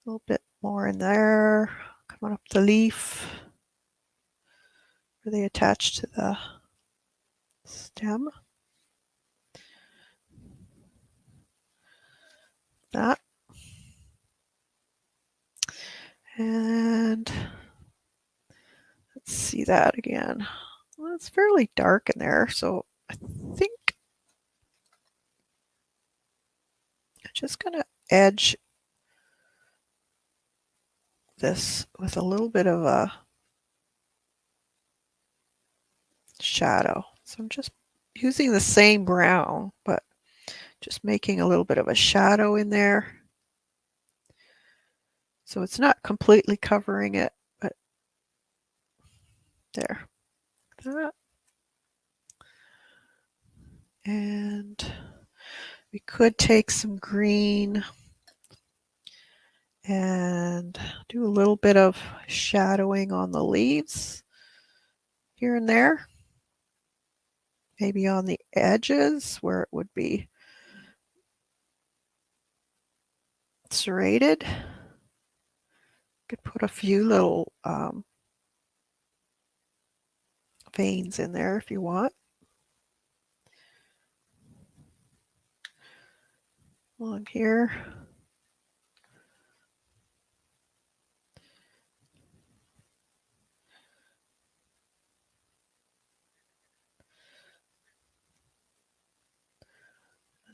S1: little bit more in there, coming up the leaf where they attach to the stem. That. And let's see that again. Well, it's fairly dark in there, so I think I'm just going to edge this with a little bit of a shadow. So I'm just using the same brown, but just making a little bit of a shadow in there. So it's not completely covering it, but there. That. And we could take some green and do a little bit of shadowing on the leaves here and there. Maybe on the edges where it would be serrated. Could put a few little veins in there if you want. Along here.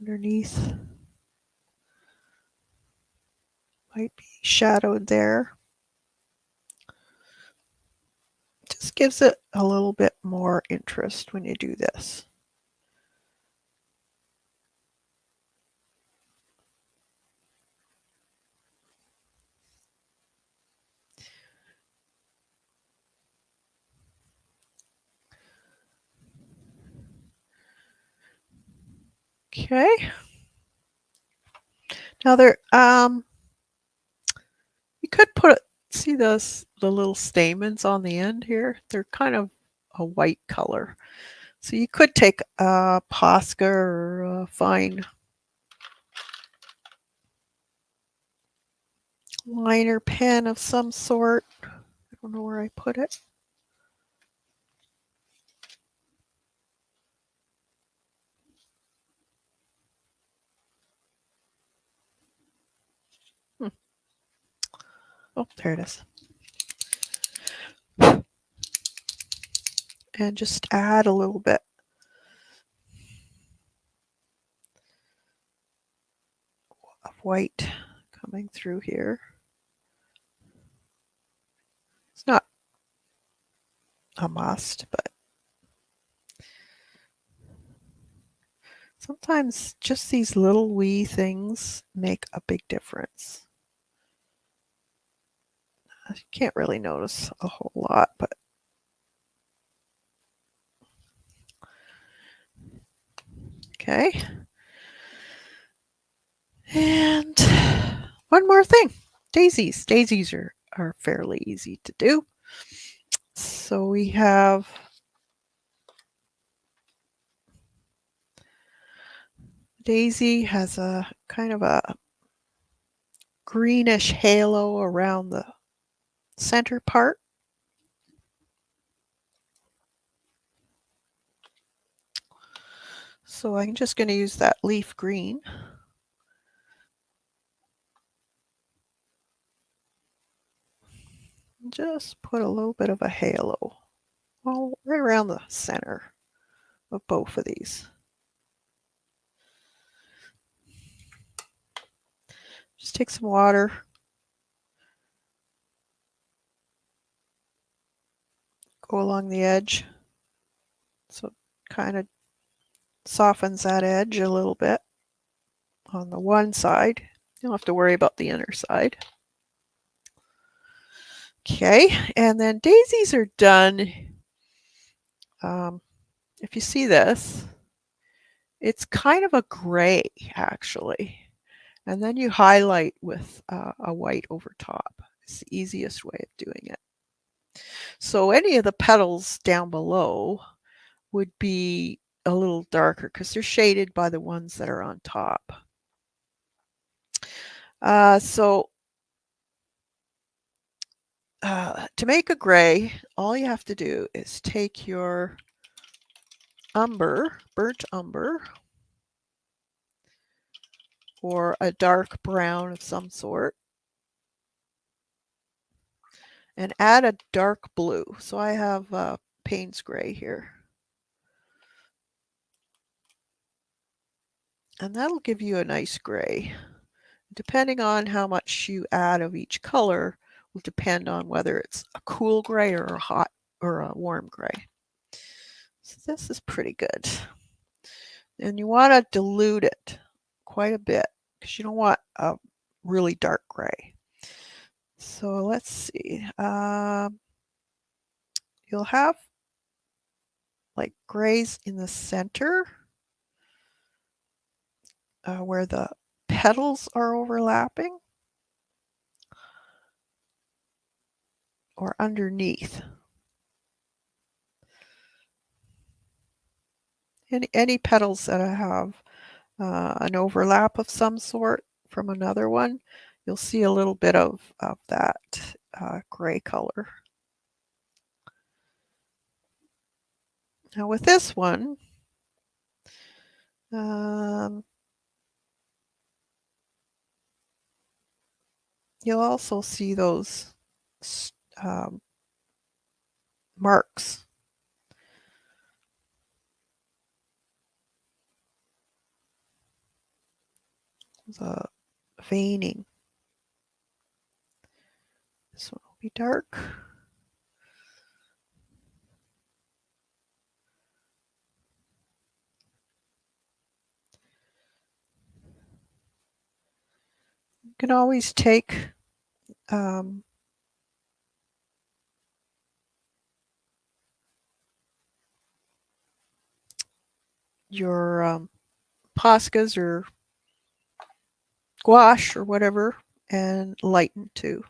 S1: Underneath. Might be shadowed there. Just gives it a little bit more interest when you do this. Okay. Now you could see the little stamens on the end here? They're kind of a white color. So you could take a Posca or a fine liner pen of some sort. I don't know where I put it. Oh, there it is. And just add a little bit of white coming through here. It's not a must, but sometimes just these little wee things make a big difference. You can't really notice a whole lot, but okay. And one more thing, daisies. Daisies are fairly easy to do. So we have daisy has a kind of a greenish halo around the center part. So I'm just going to use that leaf green. Just put a little bit of a halo, well, right around the center of both of these. Just take some water, go along the edge, so it kind of softens that edge a little bit on the one side. You don't have to worry about the inner side. Okay, and then daisies are done. If you see this, it's kind of a gray actually. And then you highlight with a white over top. It's the easiest way of doing it. So any of the petals down below would be a little darker because they're shaded by the ones that are on top. To make a gray, all you have to do is take your umber, burnt umber, or a dark brown of some sort, and add a dark blue. So I have Payne's gray here. And that'll give you a nice gray. Depending on how much you add of each color will depend on whether it's a cool gray or a hot or a warm gray. So this is pretty good. And you want to dilute it quite a bit because you don't want a really dark gray. So let's see. You'll have like grays in the center where the petals are overlapping, or underneath. Any petals that have an overlap of some sort from another one, you'll see a little bit of that gray color. Now with this one, you'll also see those marks. The veining. This one will be dark. You can always take your Poscas or gouache or whatever and lighten too.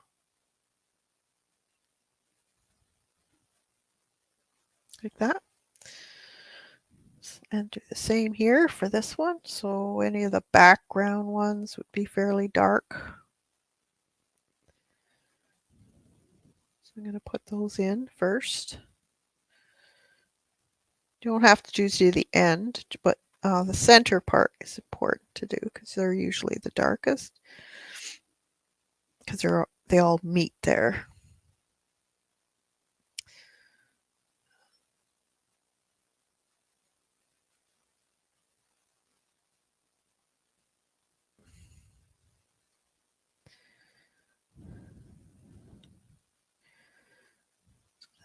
S1: Like that. And do the same here for this one. So any of the background ones would be fairly dark. So I'm going to put those in first. You don't have to choose to the end, but the center part is important to do because they're usually the darkest because they all meet there.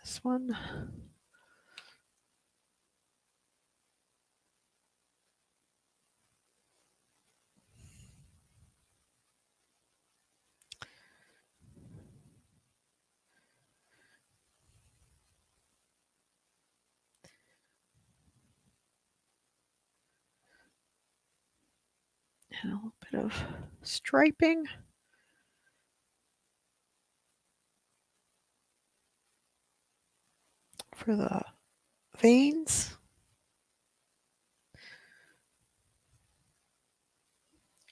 S1: This one. And a little bit of striping. For the veins.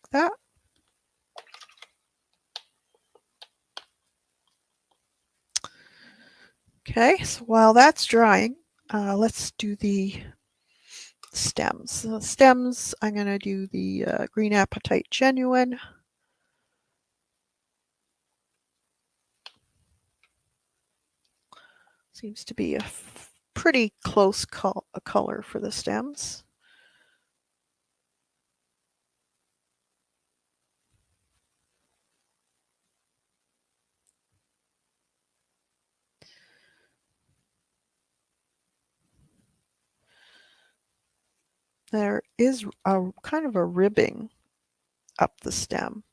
S1: Like that. Okay, so while that's drying, let's do the stems. The stems, I'm going to do the Green Apatite Genuine. Seems to be a pretty close color for the stems. There is a kind of a ribbing up the stem.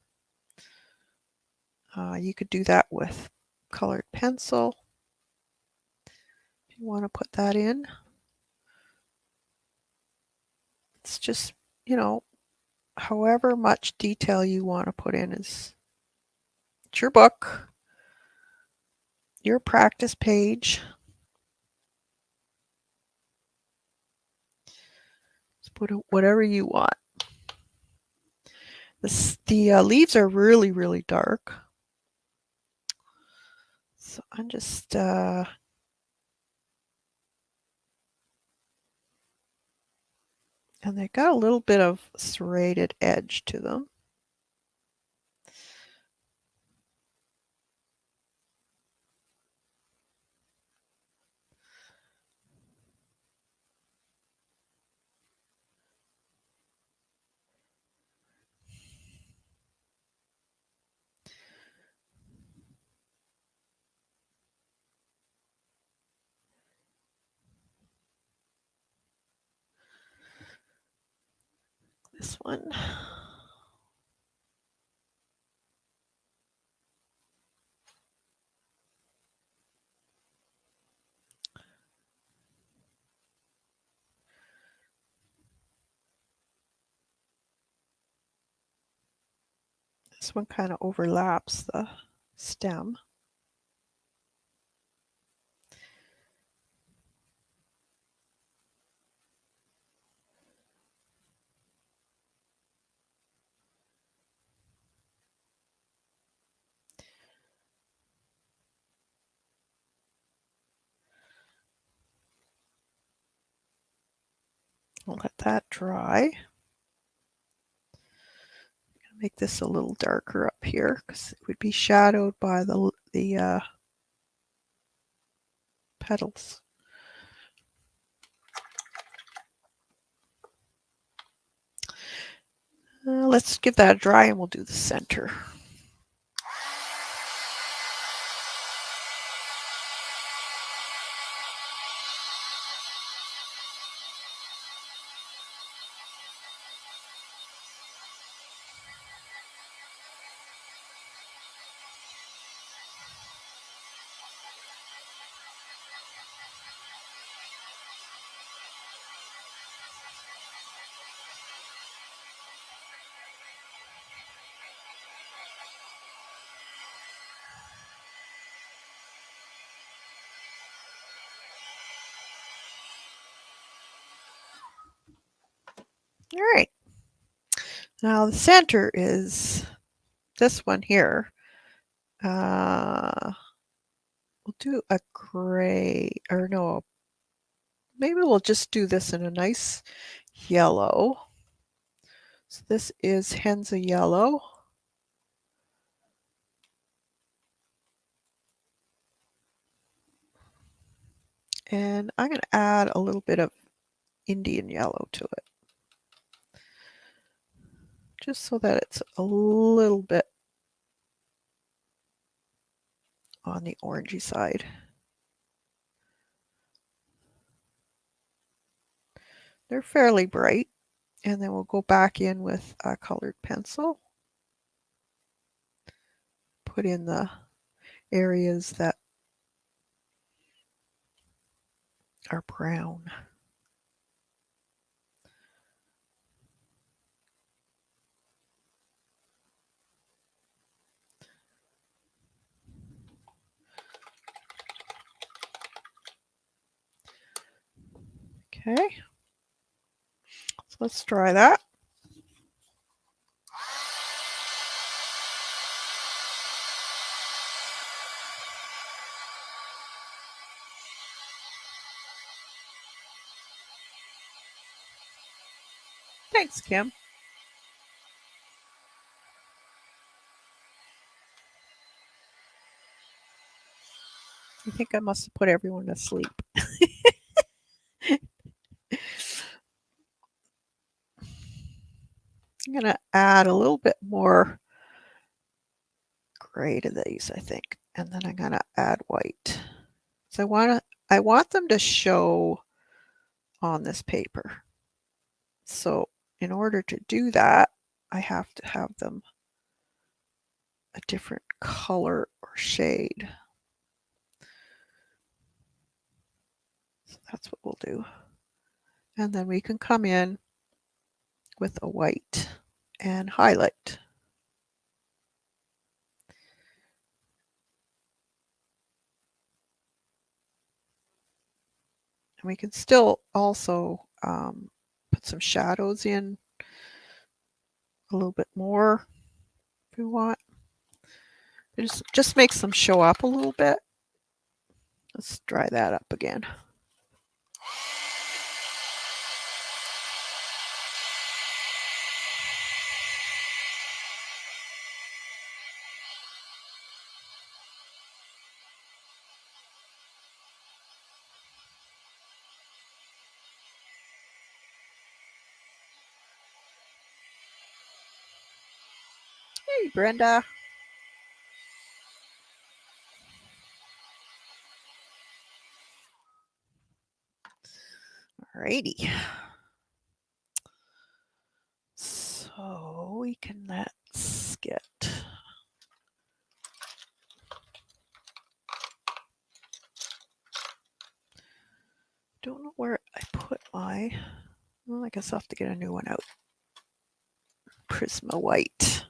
S1: You could do that with colored pencil if you want to put that in. It's just, you know, however much detail you want to put in is it's your book, your practice page. Just put whatever you want. The leaves are really, really dark. So I'm just and they got a little bit of serrated edge to them. This one. This one kind of overlaps the stem. I'll let that dry. Make this a little darker up here because it would be shadowed by the petals. Let's give that a dry and we'll do the center. All right. Now the center is this one here. We'll do a gray, or no, maybe we'll just do this in a nice yellow. So this is Henza yellow. And I'm going to add a little bit of Indian yellow to it. Just so that it's a little bit on the orangey side. They're fairly bright. And then we'll go back in with a colored pencil. Put in the areas that are brown. Okay, so let's try that. Thanks, Kim. I think I must have put everyone to sleep. I'm going to add a little bit more gray to these, I think. And then I'm going to add white. So I want them to show on this paper. So in order to do that, I have to have them a different color or shade. So that's what we'll do. And then we can come in with a white and highlight. And we can still also put some shadows in a little bit more if we want. It just makes them show up a little bit. Let's dry that up again. Hey, Brenda. Alrighty. So we can let's get don't know where I put my well, I guess I'll have to get a new one out. Prisma white.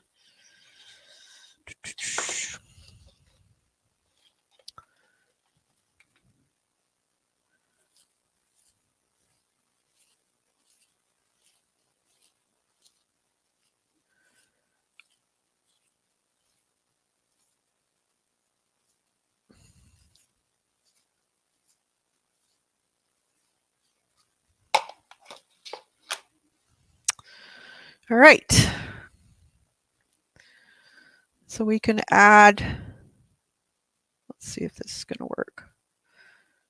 S1: All right. So we can add, let's see if this is going to work.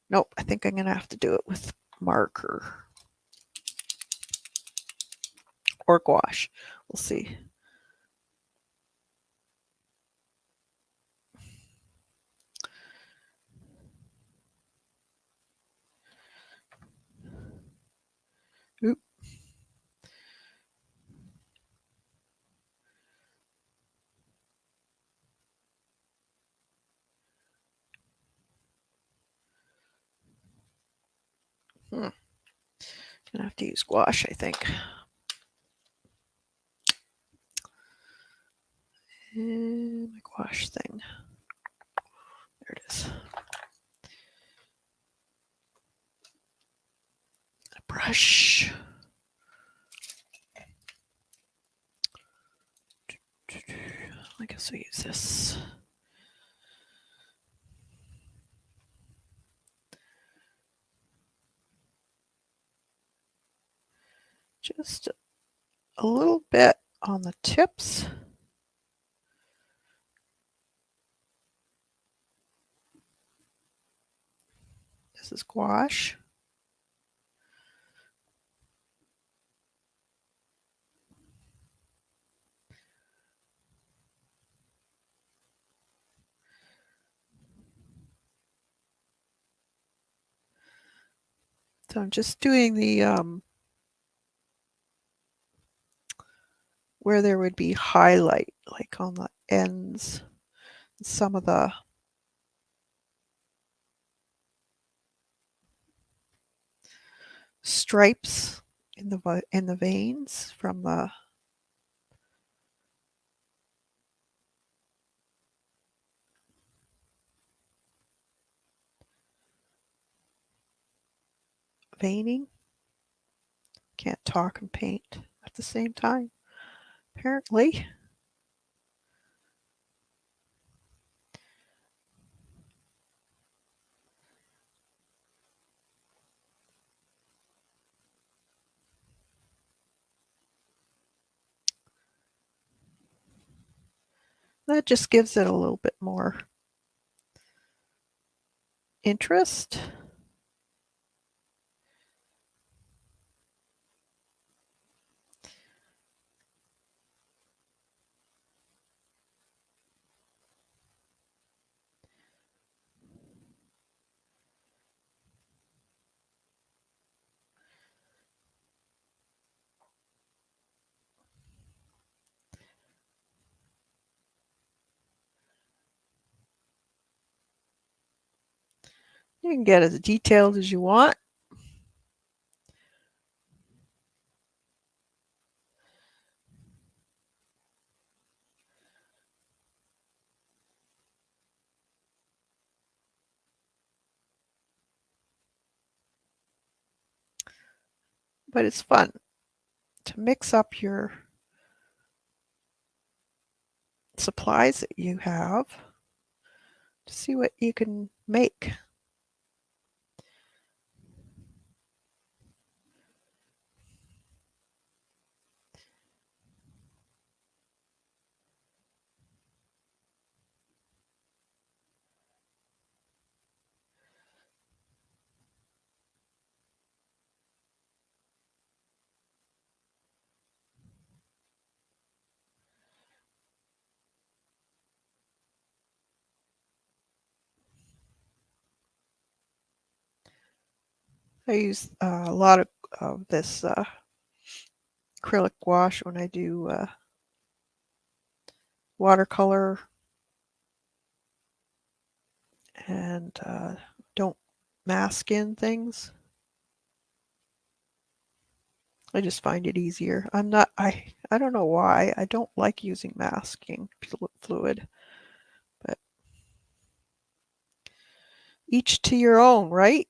S1: Nope, I think I'm going to have to do it with marker or gouache. We'll see. Oop. Gonna have to use gouache, I think. And my gouache thing. There it is. A brush. I guess I'll use this. Just a little bit on the tips. This is gouache. So I'm just doing the where there would be highlight, like on the ends, some of the stripes in the veins from the veining. Can't talk and paint at the same time, apparently. That just gives it a little bit more interest. You can get as detailed as you want. But it's fun to mix up your supplies that you have to see what you can make. I use a lot of this acrylic wash when I do watercolor and don't mask in things. I just find it easier. I don't know why. I don't like using masking fluid, but each to your own, right?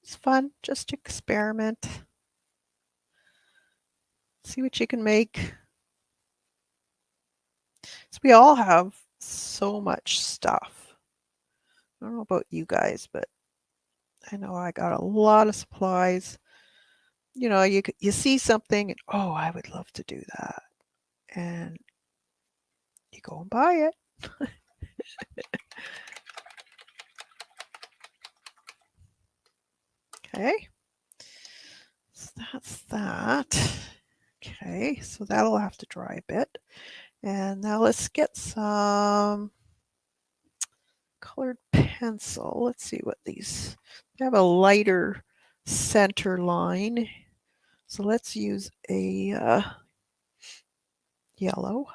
S1: It's fun just to experiment, see what you can make. So we all have so much stuff. I don't know about you guys, but I know I got a lot of supplies. You know, you see something and oh, I would love to do that, and you go and buy it. Okay, so that's that. Okay, so that'll have to dry a bit. And now let's get some colored pencil. Let's see what these, they have a lighter center line. So let's use a yellow.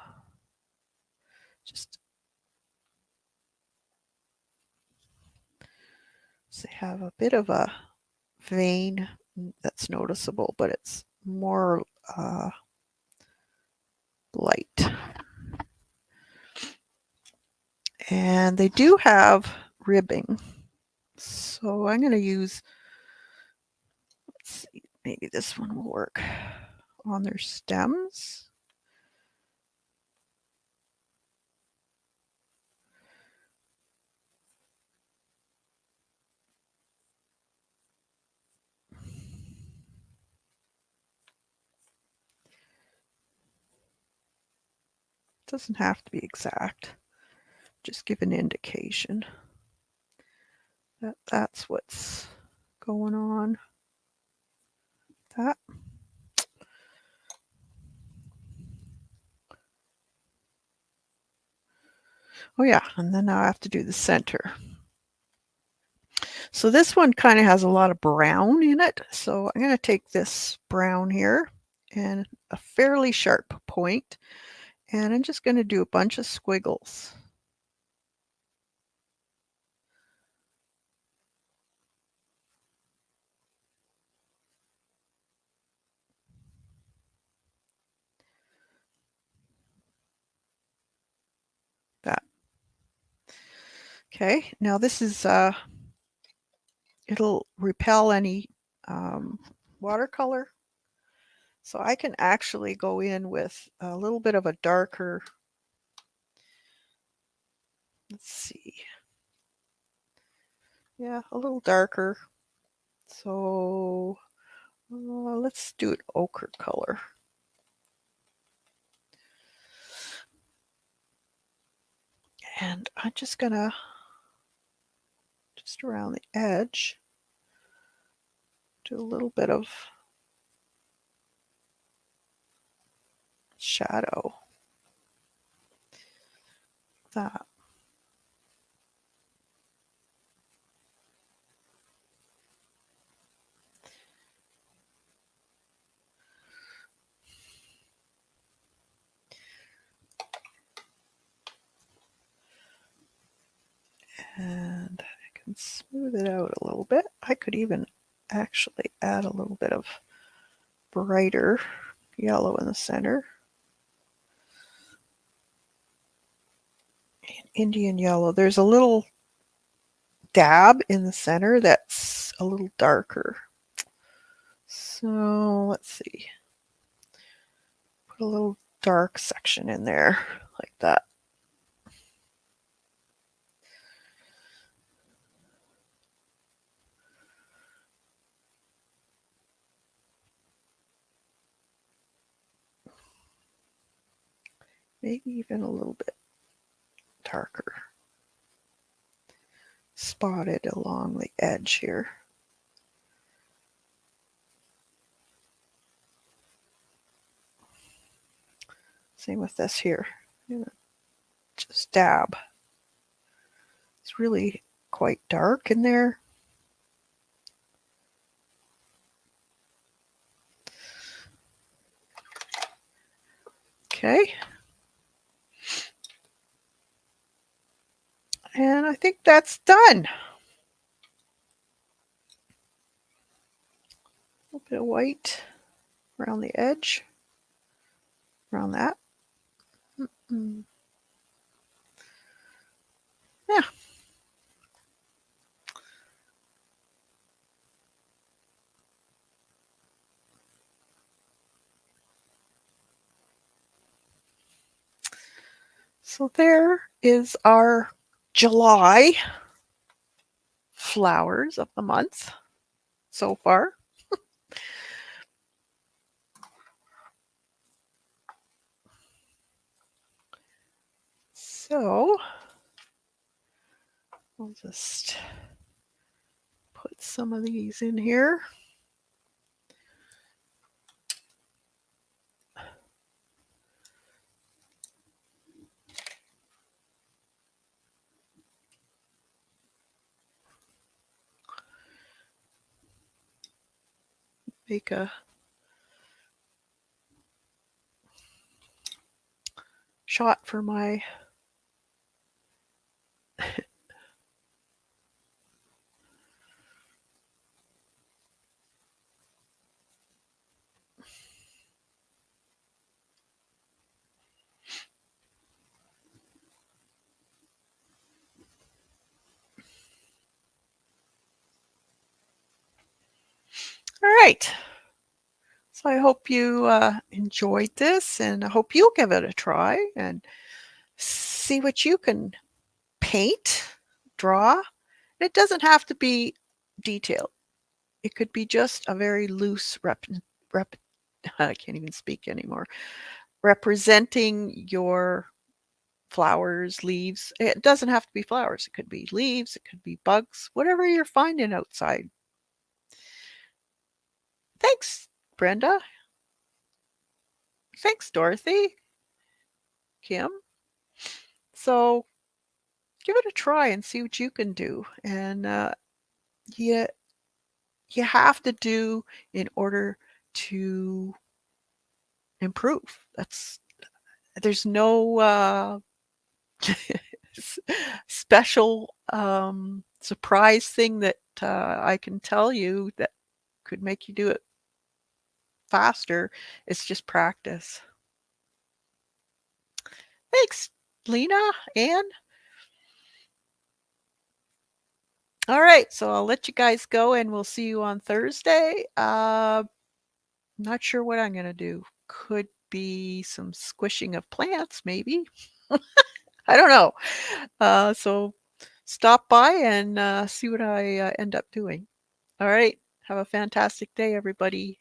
S1: Just so they have a bit of a vein that's noticeable, but it's more light. And they do have ribbing. So I'm going to use, let's see, maybe this one will work on their stems. Doesn't have to be exact, just give an indication that that's what's going on. That. Oh yeah, and then now I have to do the center. So this one kind of has a lot of brown in it. So I'm going to take this brown here and a fairly sharp point, and I'm just going to do a bunch of squiggles. That. Okay, now this is, it'll repel any watercolor. So I can actually go in with a little bit of a darker, let's see, yeah, a little darker. So let's do an ochre color. And I'm just gonna, just around the edge, do a little bit of shadow. That. And I can smooth it out a little bit. I could even actually add a little bit of brighter yellow in the center. And Indian yellow. There's a little dab in the center that's a little darker. So let's see. Put a little dark section in there like that. Maybe even a little bit darker. Spotted along the edge here. Same with this here. Just dab. It's really quite dark in there. Okay. And I think that's done. A little bit of white around the edge, around that. Yeah. So there is our July flowers of the month so far. So I'll just put some of these in here. Make a shot for my all right. So I hope you enjoyed this, and I hope you'll give it a try and see what you can paint, draw. It doesn't have to be detailed. It could be just a very loose I can't even speak anymore. Representing your flowers, leaves. It doesn't have to be flowers. It could be leaves, it could be bugs, whatever you're finding outside. Thanks, Brenda. Thanks, Dorothy. Kim. So give it a try and see what you can do. And you you have to do in order to improve. There's no special surprise thing that I can tell you that could make you do it faster. It's just practice. Thanks, Lena, Anne. All right, so I'll let you guys go and we'll see you on Thursday. Not sure what I'm going to do. Could be some squishing of plants, maybe. I don't know. So stop by and see what I end up doing. All right. Have a fantastic day, everybody.